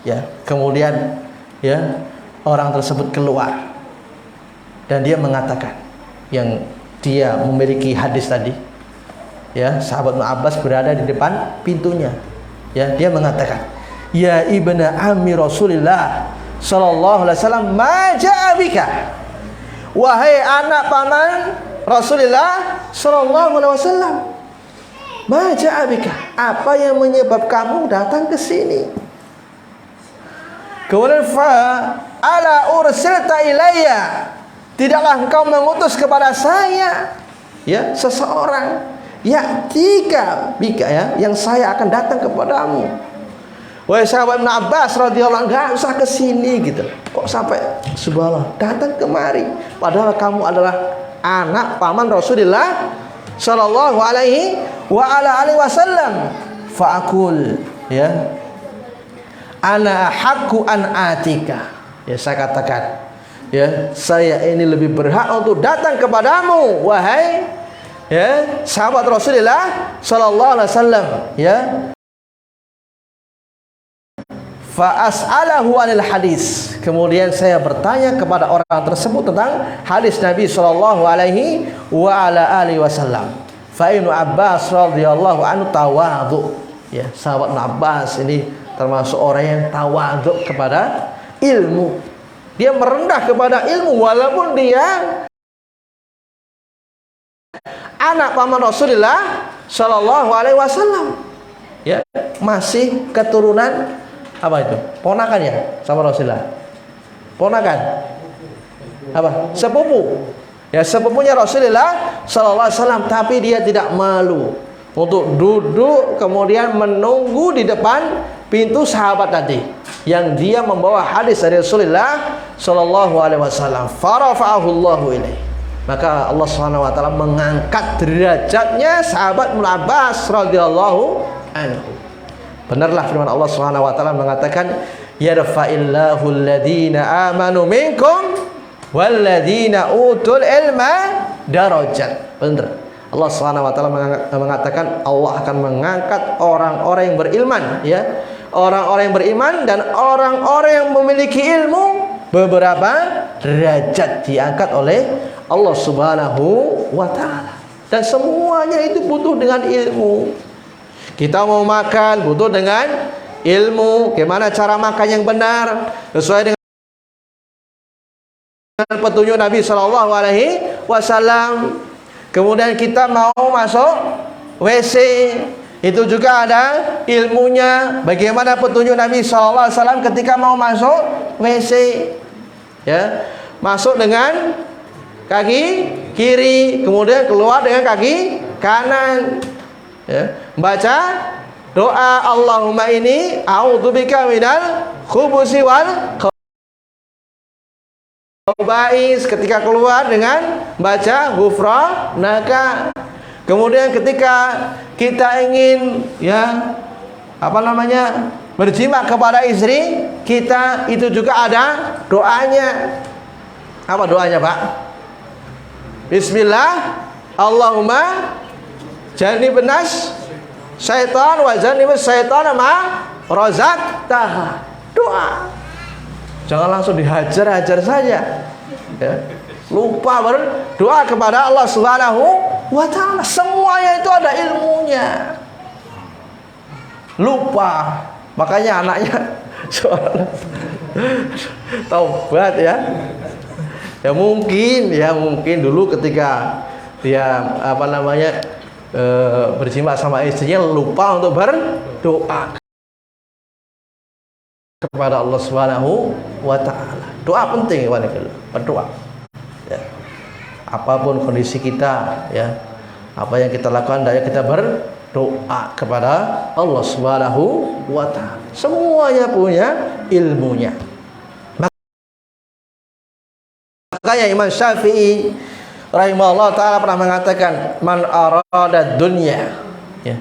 ya, kemudian ya orang tersebut keluar dan dia mengatakan, yang dia memiliki hadis tadi, ya, sahabat Ibnu Abbas berada di depan pintunya, ya, dia mengatakan, ya ibna ammi Rasulillah sallallahu alaihi wasallam, ma ja'a bika, wahai anak paman Rasulullah sallallahu alaihi wasallam, ma ja'a bika, apa yang menyebab kamu datang ke sini? Kemudian fa ala ursilta ilayya, tidaklah engkau mengutus kepada saya, ya, seseorang, ya, tiga bika, ya, yang saya akan datang kepadamu. Wahai sahabat Ibnu Abbas radhiyallahu anhu, enggak usah ke sini gitu. Kok sampai subhanallah datang kemari, padahal kamu adalah anak paman Rasulullah sallallahu alaihi wasallam. Fa'akul, ya, ana haqqu an atika, ya, saya katakan, ya, saya ini lebih berhak untuk datang kepadamu, wahai, ya, sahabat Rasulullah sallallahu alaihi wasallam, ya. Fa as'alahu anil hadis, kemudian saya bertanya kepada orang tersebut tentang hadis Nabi sallallahu alaihi wasallam. Fa Ibnu Abbas radhiyallahu anhu tawadhu, ya, sahabat Ibnu Abbas ini termasuk orang yang tawadhu kepada ilmu. Dia merendah kepada ilmu walaupun dia anak paman Rasulullah sallallahu alaihi wasallam, ya, masih keturunan apa itu? Ponakan ya sama Rasulullah. Ponakan. Apa? Sepupu. Ya, sepupunya Rasulullah sallallahu alaihi wasallam, tapi dia tidak malu untuk duduk kemudian menunggu di depan pintu sahabat tadi yang dia membawa hadis dari Rasulullah sallallahu alaihi wasallam. Farafa'ahu Allahu ilaihi. Maka Allah Subhanahu wa taala mengangkat derajatnya sahabat Ibnu Abbas radhiyallahu anhu. Benarlah firman Allah Subhanahu wa taala mengatakan, yarfa'illahu alladhina amanu minkum walladzina utul ilma darajat. Benar. Allah Subhanahu wa taala mengatakan Allah akan mengangkat orang-orang yang beriman, ya. Orang-orang yang beriman dan orang-orang yang memiliki ilmu beberapa derajat diangkat oleh Allah Subhanahu wa taala. Dan semuanya itu butuh dengan ilmu. Kita mau makan butuh dengan ilmu, bagaimana cara makan yang benar sesuai dengan petunjuk Nabi sallallahu alaihi wasallam. Kemudian kita mau masuk WC, itu juga ada ilmunya, bagaimana petunjuk Nabi sallallahu alaihi wasallam ketika mau masuk WC, ya. Masuk dengan kaki kiri, kemudian keluar dengan kaki kanan, ya. Baca doa Allahumma ini a'udzubika minal khubusi wal khaba'is ketika keluar dengan baca ghufranaka. Kemudian ketika kita ingin, ya, apa namanya, berjima kepada istri kita, itu juga ada doanya. Apa doanya, Pak? Bismillah Allahumma janibenas syaitan wa janibus syaitan ma razaqtaha. Doa. Jangan langsung dihajar-hajar saja, ya. Lupa berdoa kepada Allah Subhanahu wa taala. Semuanya itu ada ilmunya. Lupa. Makanya anaknya taubat, ya. Ya mungkin dulu ketika dia apa namanya berjima sama istrinya lupa untuk berdoa kepada Allah Subhanahu wa taala. Doa penting, berdoa. Ya. Apapun kondisi kita, ya, apa yang kita lakukan, daya kita berdoa kepada Allah Subhanahu wa taala. Semuanya punya ilmunya. Makanya Imam Syafi'i rahimahullah taala pernah mengatakan, man arada dunya, ya,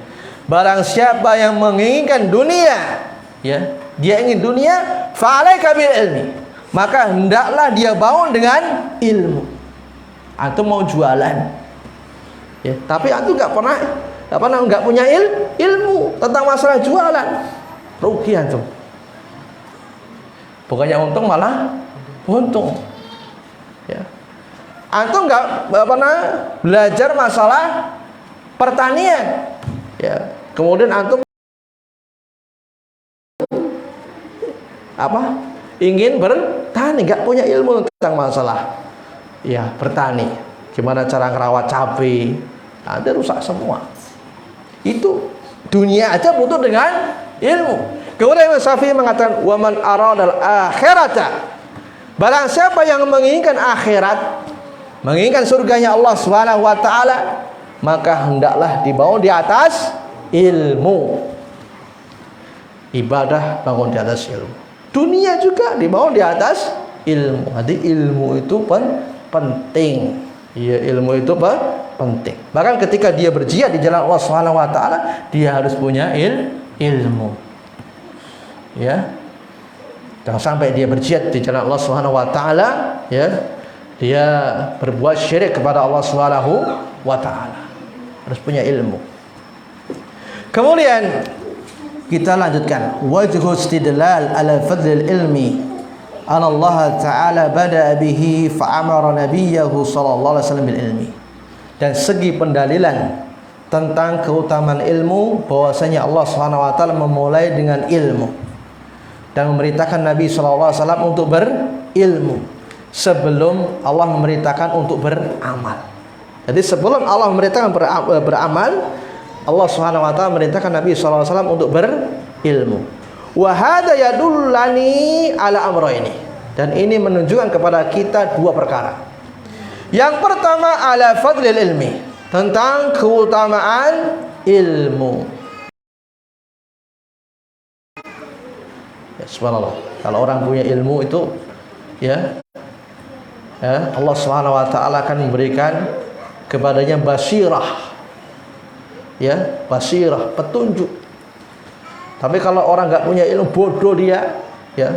barang siapa yang menginginkan dunia, ya, dia ingin dunia, fa'alaika bil ilmi, maka hendaklah dia bangun dengan ilmu. Antum mau jualan, ya, tapi antum nggak punya ilmu tentang masalah jualan, rugi antum. Bukannya untung malah untung, ya. Antum nggak pernah belajar masalah pertanian, ya. Kemudian antum ingin bertani, nggak punya ilmu tentang masalah ya bertani, gimana cara ngerawat cabai, ada rusak semua. Itu dunia aja butuh dengan ilmu. Kemudian Imam Syafi'i mengatakan, wa man aradal akhirata, barang siapa yang menginginkan akhirat, menginginkan surganya Allah Subhanahu wa taala, maka hendaklah dibangun di atas ilmu. Ibadah bangun di atas ilmu. Dunia juga dibangun di atas ilmu. Jadi ilmu itu penting. Ya, ilmu itu penting. Bahkan ketika dia berjihad di jalan Allah Subhanahu wa taala, dia harus punya ilmu. Ya. Jangan sampai dia berjihad di jalan Allah Subhanahu wa taala, ya, dia berbuat syirik kepada Allah Subhanahu wa taala. Harus punya ilmu. Kemudian kita lanjutkan, wajhu istidlal ala fadlil ilmi an Allah Ta'ala bada'a bihi fa'amara nabiyahu sallallahu alaihi wasallam bil ilmi. Dan segi pendalilan tentang keutamaan ilmu, bahwasanya Allah Subhanahu wa taala memulai dengan ilmu dan memerintahkan Nabi sallallahu alaihi wasallam untuk berilmu sebelum Allah memerintahkan untuk beramal. Jadi sebelum Allah memerintahkan beramal, Allah Subhanahu wa taala memerintahkan Nabi sallallahu alaihi wasallam untuk berilmu. Wa hadza yadullani ala amrayni. Dan ini menunjukkan kepada kita dua perkara. Yang pertama ala fadlil ilmi, tentang keutamaan ilmu. Ya, subhanallah. Kalau orang punya ilmu itu ya Allah Subhanahu wa taala akan memberikan kepadanya basirah. Ya, basirah, petunjuk. Tapi kalau orang nggak punya ilmu, bodoh dia, ya,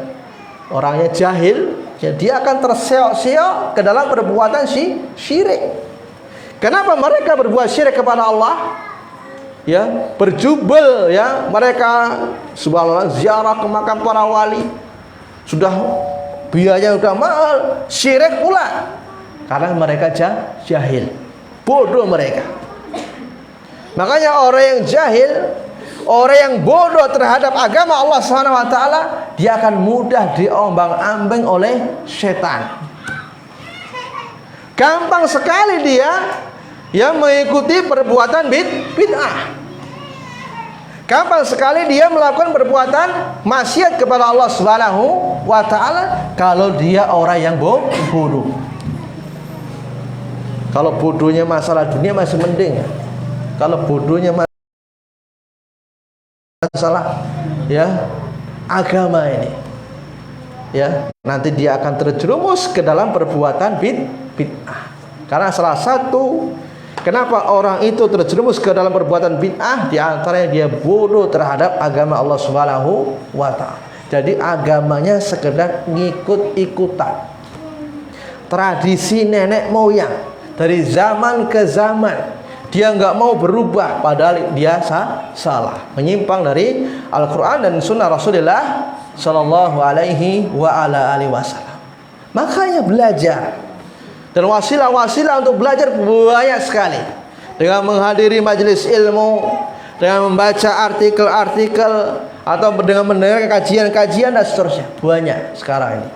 orangnya jahil, ya, dia akan terseok-seok ke dalam perbuatan syirik. Kenapa mereka berbuat syirik kepada Allah? Ya, berjubel, ya, mereka subhanallah ziarah ke makam para wali, sudah biayanya sudah mahal, syirik pula, karena mereka jahil, bodoh mereka. Makanya orang yang jahil, orang yang bodoh terhadap agama Allah Subhanahu wa taala, dia akan mudah diombang-ambing oleh setan. Gampang sekali dia yang mengikuti perbuatan bid'ah. Gampang sekali dia melakukan perbuatan maksiat kepada Allah Subhanahu wa taala kalau dia orang yang bodoh. Kalau bodohnya masalah dunia masih mending, ya. Kalau bodohnya masalah ya agama ini, ya, nanti dia akan terjerumus ke dalam perbuatan bid'ah. Karena salah satu kenapa orang itu terjerumus ke dalam perbuatan bid'ah, di antaranya dia bodoh terhadap agama Allah Subhanahu wa taala. Jadi agamanya sekedar ngikut-ikutan tradisi nenek moyang dari zaman ke zaman. Dia nggak mau berubah, padahal dia salah, menyimpang dari Al-Quran dan Sunnah Rasulullah Sallallahu Alaihi Wasallam. Makanya belajar, dan wasilah-wasilah untuk belajar banyak sekali. Dengan menghadiri majelis ilmu, dengan membaca artikel-artikel, atau dengan mendengar kajian-kajian dan seterusnya. Banyak sekarang ini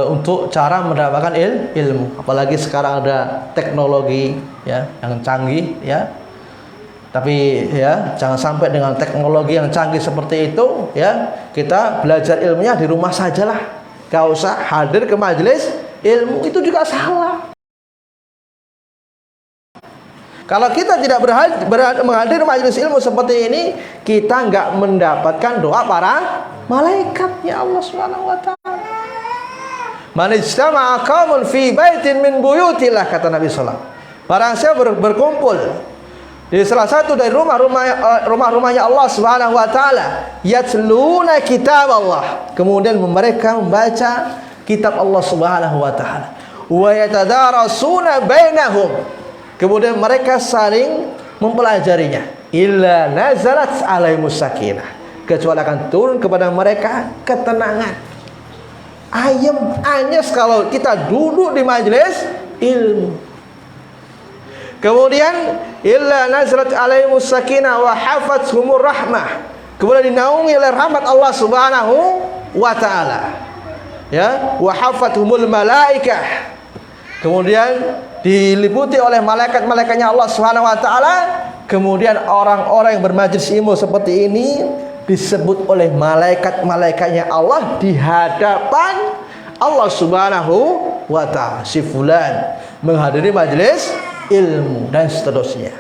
untuk cara mendapatkan ilmu. Apalagi sekarang ada teknologi, ya, yang canggih, ya. Tapi ya jangan sampai dengan teknologi yang canggih seperti itu, ya, kita belajar ilmunya di rumah sajalah, gak usah hadir ke majelis ilmu. Itu juga salah. Kalau kita tidak menghadiri majelis ilmu seperti ini, kita nggak mendapatkan doa para malaikatnya Allah Subhanahu wa taala. Man ijtama'a qaumun fi baitin min buyutillah, kata Nabi sallallahu alaihi wasallam. Barang siapa berkumpul di salah satu dari rumah-rumahnya Allah Subhanahu wa taala, yatluna kitab Allah, kemudian mereka membaca kitab Allah Subhanahu wa taala, wa yatadarasuna bainahum, kemudian mereka saling mempelajarinya, illa nazalat alaihimus sakinah, kecuali akan turun kepada mereka ketenangan. ayem, anyes kalau kita duduk di majelis ilmu. Kemudian illa nazalat alaihimus sakinah wa hafathumur rahmah. Kemudian dinaungi oleh rahmat Allah Subhanahu wa taala. Ya, wa hafathumul malaikah. Kemudian diliputi oleh malaikat-malaikatnya Allah Subhanahu wa taala. Kemudian orang-orang yang bermajlis ilmu seperti ini disebut oleh malaikat-malaikatnya Allah di hadapan Allah Subhanahu wa taala. Si fulan menghadiri majelis ilmu dan seterusnya.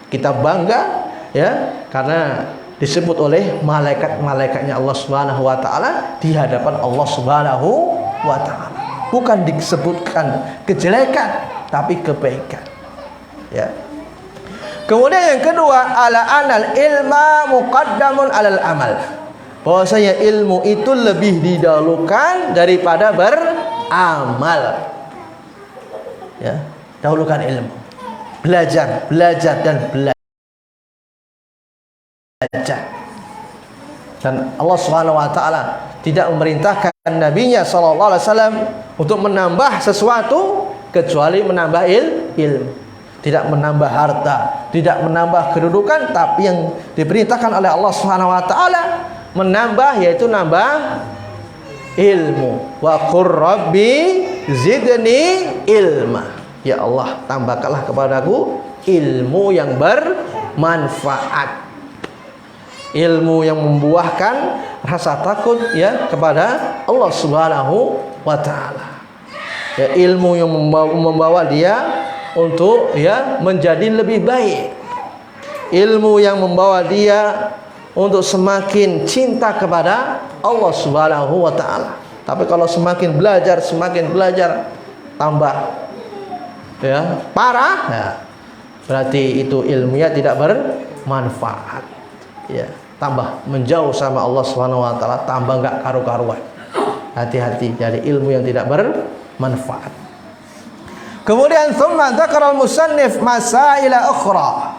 Kita bangga ya karena disebut oleh malaikat-malaikatnya Allah Subhanahu wa taala di hadapan Allah Subhanahu wa taala. Bukan disebutkan kejelekan tapi kebaikan. Ya. Kemudian yang kedua, ala anal ilma muqaddamun alal amal. Bahwasanya ilmu itu lebih didahulukan daripada beramal. Ya, dahulukan ilmu. Belajar dan belajar. Dan Allah Subhanahu wa taala tidak memerintahkan nabinya sallallahu alaihi wasallam untuk menambah sesuatu kecuali menambah ilmu. Tidak menambah harta, tidak menambah kedudukan, tapi yang diperintahkan oleh Allah Subhanahu wa taala menambah, yaitu nambah ilmu. Wa qur rabbi zidni ilma. Ya Allah, tambahkanlah kepadaku ilmu yang bermanfaat. Ilmu yang membuahkan rasa takut ya kepada Allah Subhanahu wa taala. Ya, ilmu yang membawa dia untuk ya menjadi lebih baik. Ilmu yang membawa dia untuk semakin cinta kepada Allah Subhanahu wa taala. Tapi kalau semakin belajar tambah ya parah ya, berarti itu ilmunya tidak bermanfaat. Ya, tambah menjauh sama Allah Subhanahu wa taala, tambah enggak karu-karuan. Hati-hati dari ilmu yang tidak bermanfaat. Kemudian thumma dzakara al-musannif masaila ukhra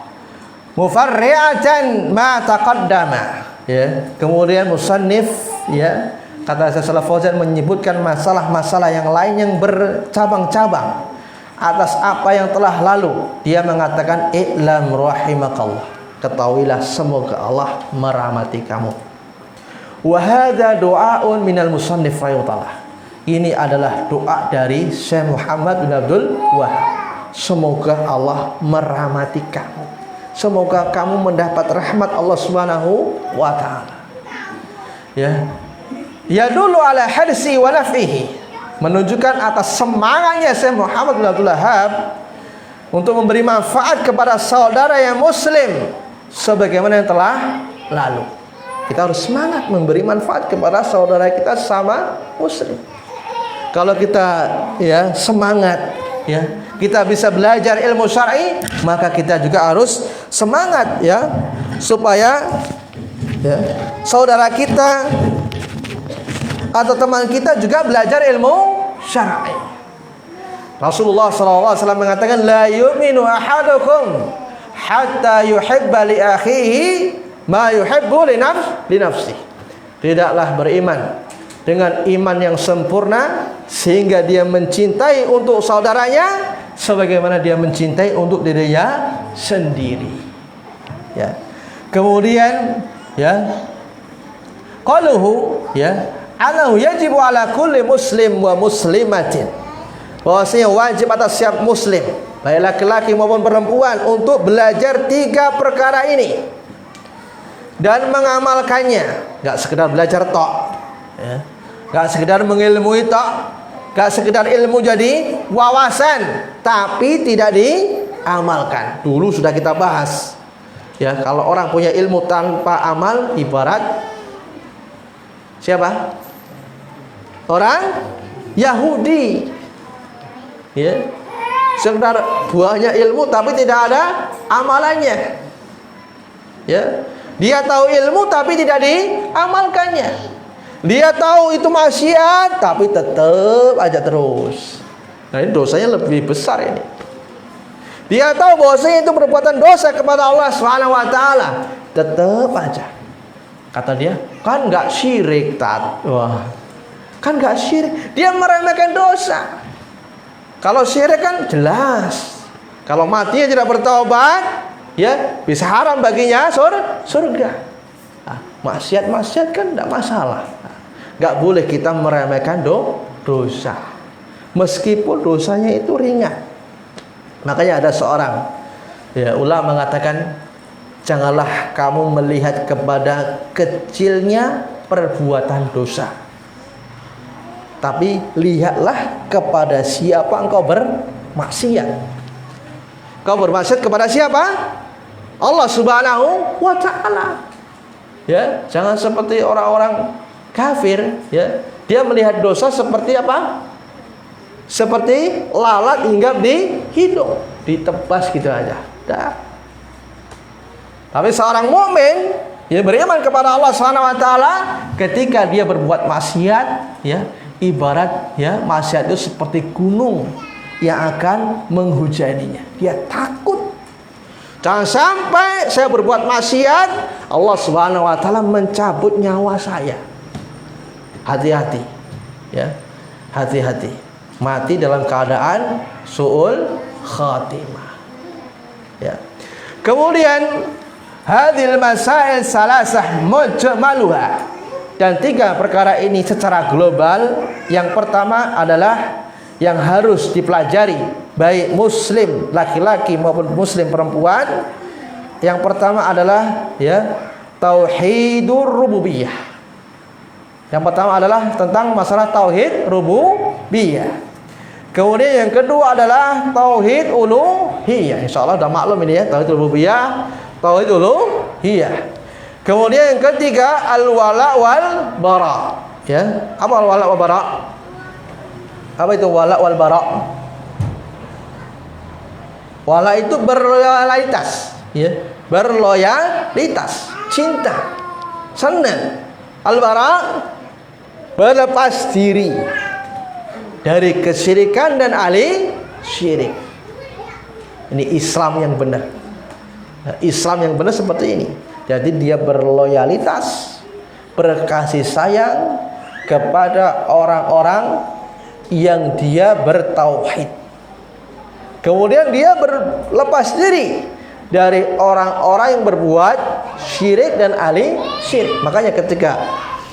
mufarri'atan ma taqaddama. Ya, kemudian musannif ya, kata Syekh Shalih Fauzan menyebutkan masalah-masalah yang lain yang bercabang-cabang atas apa yang telah lalu. Dia mengatakan i'lam rahimakallah. Ketahuilah semoga Allah merahmati kamu. Wa hadza du'aun minal musannif rahimahullah. Ini adalah doa dari Syekh Muhammad bin Abdul Wahab. Semoga Allah merahmati kamu. Semoga kamu mendapat rahmat Allah Subhanahu wa taala. Ya. Ya dulu ala hadsi wa naf'ihi. Menunjukkan atas semangatnya Syekh Muhammad bin Abdul Wahab untuk memberi manfaat kepada saudara yang muslim sebagaimana yang telah lalu. Kita harus semangat memberi manfaat kepada saudara kita sama muslim. Kalau kita ya semangat ya, kita bisa belajar ilmu syar'i, maka kita juga harus semangat ya supaya ya saudara kita atau teman kita juga belajar ilmu syar'i. Rasulullah SAW mengatakan la yu'minu ahadukum hatta yuhibba li akhihi ma yuhibbu li nafsihi. Tidaklah beriman dengan iman yang sempurna sehingga dia mencintai untuk saudaranya sebagaimana dia mencintai untuk dirinya sendiri. Ya. Kemudian ya qaluhu ya annahu yajibu ala kulli muslim wa muslimatin. Bahwasanya wajib atas setiap muslim, baik laki-laki maupun perempuan, untuk belajar 3 perkara ini dan mengamalkannya. Enggak sekedar belajar tok ya. Gak sekedar mengilmui tok, gak sekedar ilmu jadi wawasan, tapi tidak diamalkan. Dulu sudah kita bahas. Ya, kalau orang punya ilmu tanpa amal ibarat siapa? Orang Yahudi. Ya. Sekedar buahnya ilmu tapi tidak ada amalannya. Ya. Dia tahu ilmu tapi tidak diamalkannya. Dia tahu itu maksiat tapi tetap aja terus. Nah, ini dosanya lebih besar ini. Dia tahu bahwasanya itu perbuatan dosa kepada Allah Subhanahu wa taala, tetap aja. Kata dia, kan enggak syirik tat. Wah. Kan nggak syirik, dia meremehkan dosa. Kalau syirik kan jelas, kalau matinya tidak bertaubat, ya bisa haram baginya surga. Nah, maksiat kan tidak masalah. Nggak boleh kita meremehkan dosa, meskipun dosanya itu ringan. Makanya ada seorang ulama mengatakan, janganlah kamu melihat kepada kecilnya perbuatan dosa, tapi lihatlah kepada siapa engkau bermaksiat. Kau bermaksiat kepada siapa? Allah Subhanahu wa ta'ala. Ya, jangan seperti orang-orang kafir, ya. Dia melihat dosa seperti apa? Seperti lalat hinggap di hidung, ditebas gitu aja. Dah. Tapi seorang mukmin, ya, beriman kepada Allah Subhanahu wa ta'ala, ketika dia berbuat maksiat, ya, ibarat ya maksiat itu seperti gunung yang akan menghujaninya. Dia takut, jangan sampai saya berbuat maksiat, Allah Subhanahu wa ta'ala mencabut nyawa saya. Hati-hati, ya, hati-hati, mati dalam keadaan su'ul khatimah, ya. Kemudian hadhil masail salasah mujmaluha, dan 3 perkara ini secara global. Yang pertama adalah yang harus dipelajari baik muslim laki-laki maupun muslim perempuan. Yang pertama adalah ya tauhidur rububiyah. Yang pertama adalah tentang masalah tauhid rububiyah. Kemudian yang kedua adalah tauhid uluhiyah. Insyaallah sudah maklum ini ya, tauhid rububiyah, tauhid uluhiyah. Kemudian yang ketiga al-wala wal bara. Ya, apa al-wala wal bara? Apa itu wala wal bara? Wala itu berloyalitas, ya, berloyalitas, cinta, senang. Al-bara berlepas diri dari kesyirikan dan ahli syirik. Ini Islam yang benar. Islam yang benar seperti ini. Jadi dia berloyalitas, berkasih sayang kepada orang-orang yang dia bertauhid. Kemudian dia berlepas diri dari orang-orang yang berbuat syirik dan ahli syirik. Makanya ketika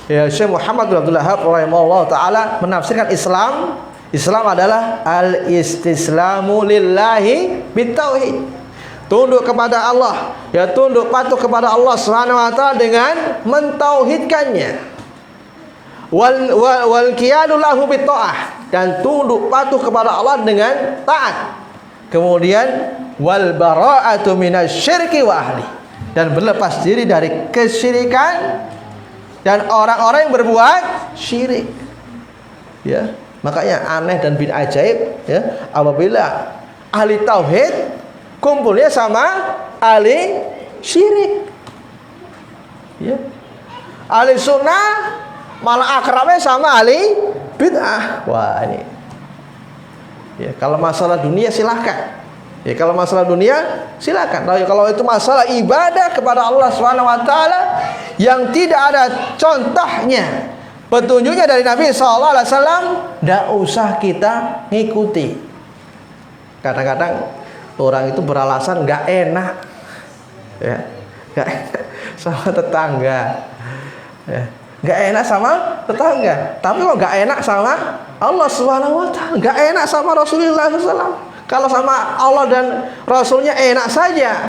Syekh Muhammad bin Abdul Wahhab rahimahullah taala menafsirkan Islam, Islam adalah al-istislamu lillahi bitauhid. Tunduk kepada Allah, ya, tunduk patuh kepada Allah Subhanahu wa taala dengan mentauhidkannya. Wal qiyadu lahu bitta'ah, dan tunduk patuh kepada Allah dengan taat. Kemudian wal bara'atu minasyirki wa ahli, dan berlepas diri dari kesyirikan dan orang-orang yang berbuat syirik. Ya, makanya aneh dan bin ajaib, ya, apabila ahli tauhid kumpulnya sama ahli syirik, ya. Ahli sunnah malah akrabnya sama ahli bid'ah. Wah, ini ya, kalau masalah dunia silahkan, ya, kalau masalah dunia silahkan. Nah, kalau itu masalah ibadah kepada Allah Subhanahu wa taala yang tidak ada contohnya, petunjuknya dari Nabi sallallahu alaihi wasallam, tidak usah kita ngikuti. Kadang-kadang orang itu beralasan nggak enak, ya, nggak enak sama tetangga, ya, nggak enak sama tetangga. Tapi kok nggak enak sama Allah Subhanahu wa taala, nggak enak sama Rasulullah SAW. Kalau sama Allah dan Rasulnya enak saja,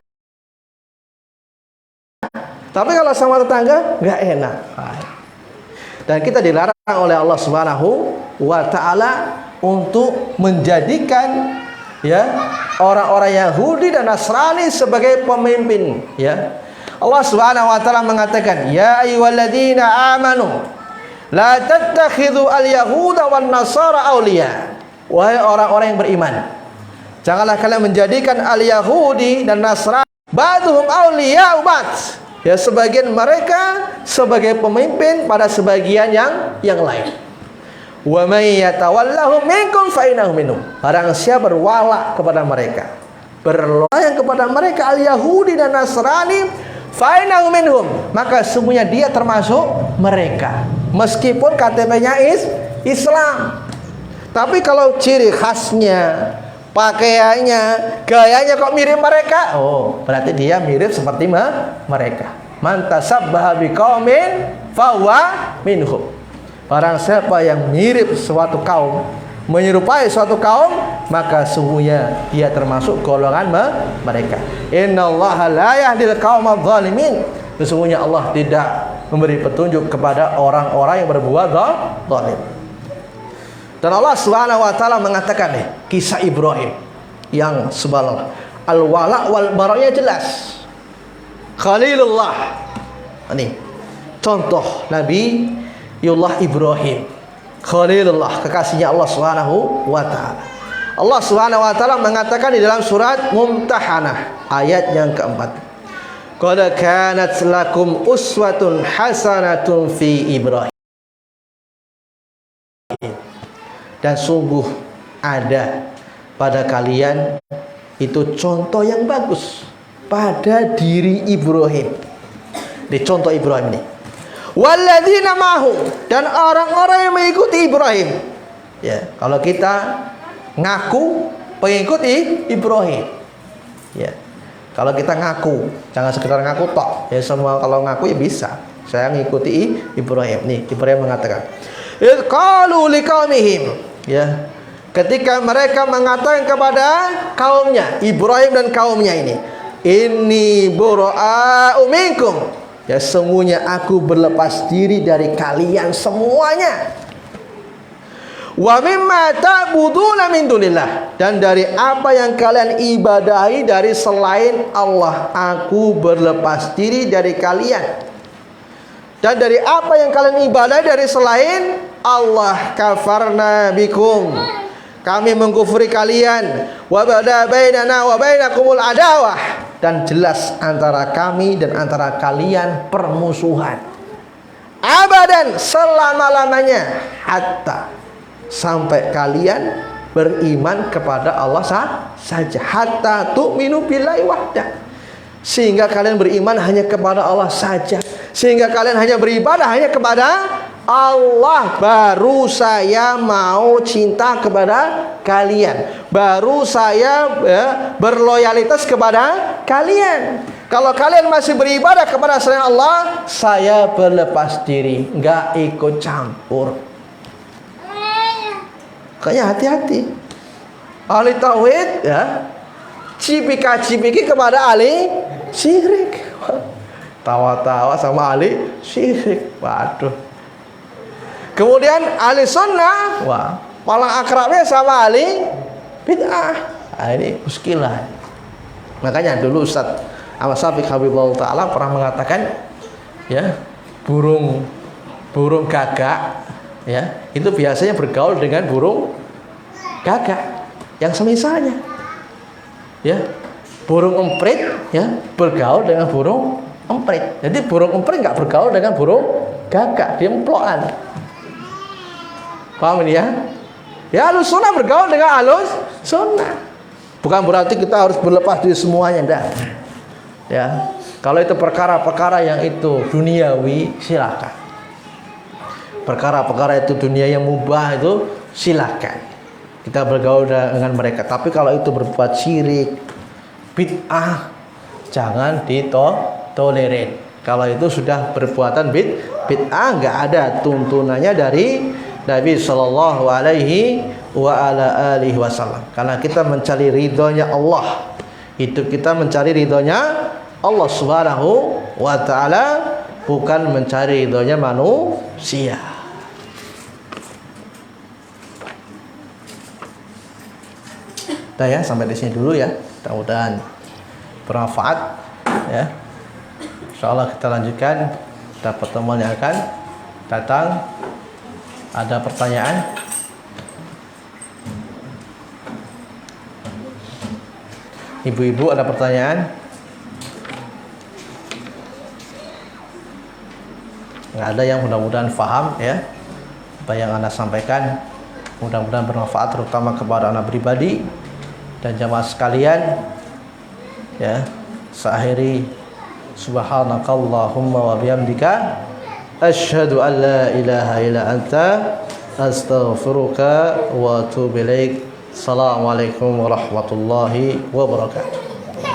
tapi kalau sama tetangga nggak enak. Dan kita dilarang oleh Allah Subhanahu wa taala untuk menjadikan, ya, orang-orang Yahudi dan Nasrani sebagai pemimpin, ya. Allah Subhanahu wa taala mengatakan, ya ayyuhalladzina amanu la tattakhidhu al-yahuda wan nasara awliya. Wahai orang-orang yang beriman, janganlah kalian menjadikan al-yahudi dan Nasrani ba'dhum awliya ba'd, ya, sebagian mereka sebagai pemimpin pada sebagian yang lain. Wa may yatawallahu minkum fa innahu minhum. Barang siapa berwala kepada mereka, berloyal kepada mereka al-Yahudi dan Nasrani, fa innahu minhum, maka sesungguhnya dia termasuk mereka, meskipun KTP-nya Islam. Tapi kalau ciri khasnya, pakaiannya, gayanya kok mirip mereka, oh berarti dia mirip seperti mereka. Man tasabbaha biqaumin fahuwa minhum. Barang siapa yang mirip suatu kaum, menyerupai suatu kaum, maka sungguhnya dia termasuk golongan mereka. Innallaha la yahdil qaumadz zalimin. Sesungguhnya Allah tidak memberi petunjuk kepada orang-orang yang berbuat zalim. Dan Allah Subhanahu wa taala mengatakan nih, kisah Ibrahim yang subhanallah, al-wala wal bara'nya jelas. Khalilullah. Ini contoh Nabi Yullah Ibrahim, Khalilullah, kekasihnya Allah Subhanahu wa taala. Allah Subhanahu wa taala mengatakan di dalam surat Mumtahanah ayat yang keempat, qad kanat lakum uswatun hasanatun fi Ibrahim. Dan sungguh ada pada kalian itu contoh yang bagus pada diri Ibrahim. Di contoh Ibrahim ini. Walladzina ma'hu, dan orang-orang yang mengikuti Ibrahim. Ya, kalau kita ngaku pengikut Ibrahim. Ya. Kalau kita ngaku, jangan sekedar ngaku tok. Ya semua kalau ngaku ya bisa. Saya mengikuti Ibrahim. Nih, Ibrahim mengatakan, "Idz qalu liqaumihim." Ya. Ketika mereka mengatakan kepada kaumnya, Ibrahim dan kaumnya ini, "Inni bura'u minkum." Ya, sesungguhnya aku berlepas diri dari kalian semuanya. Wa mimma ta'buduna min dunillah, dan dari apa yang kalian ibadahi dari selain Allah, aku berlepas diri dari kalian. Dan dari apa yang kalian ibadahi dari selain Allah, kafarna bikum, kami mengkufuri kalian. Wa bada bainana wa bainakumul adawah, dan jelas antara kami dan antara kalian permusuhan. Abadan, selama-lamanya, hatta, sampai kalian beriman kepada Allah saja. Hatta tu'minu billahi wahdah, sehingga kalian beriman hanya kepada Allah saja. Sehingga kalian hanya beribadah hanya kepada Allah, baru saya mau cinta kepada kalian, baru saya berloyalitas kepada kalian. Kalau kalian masih beribadah kepada selain Allah, saya berlepas diri, nggak ikut campur. Kayaknya hati-hati. Ahli tauhid ya, cipika-cipiki kepada ahli syirik. Tawa-tawa sama ahli syirik. Waduh. Kemudian ahli sunnah, wah, malah akrabnya sama ahli bid'ah. Nah, ini muskilah. Makanya dulu Ustaz Ahmad Syafiq Habibullah Ta'ala pernah mengatakan, ya, burung gagak, ya, itu biasanya bergaul dengan burung gagak yang semisalnya. Ya, burung emprit, ya, bergaul dengan burung emprit. Jadi burung emprit nggak bergaul dengan burung gagak, dia emplokan. Paham ini ya? Ya, Ahlus Sunnah bergaul dengan Ahlus Sunnah. Bukan berarti kita harus berlepas diri semuanya, enggak. Ya, kalau itu perkara-perkara yang itu duniawi, silakan. Perkara-perkara itu dunia yang mubah itu silakan. Kita bergaul dengan mereka. Tapi kalau itu berbuat syirik, bid'ah, jangan ditolerir. Kalau itu sudah perbuatan bid'ah, enggak ada tuntunannya dari Nabi Sallallahu Alaihi Wasallam. Karena kita mencari ridhonya Allah, hidup kita mencari ridhonya Allah Subhanahu wa Ta'ala, bukan mencari ridhonya manusia. Udah ya, sampai di sini dulu ya. Mudah-mudahan bermanfaat ya. Insyaallah kita lanjutkan pada pertemuan yang akan datang. Ada pertanyaan? Ibu-ibu ada pertanyaan? Nggak ada, yang mudah-mudahan paham ya apa yang Anda sampaikan. Mudah-mudahan bermanfaat terutama kepada anak pribadi dan jamaah sekalian. Ya, seakhiri subhanakallahumma wa bihamdika asyhadu an la ilaha illa anta astaghfiruka wa atubu ilaik. Assalamualaikum warahmatullahi wabarakatuh.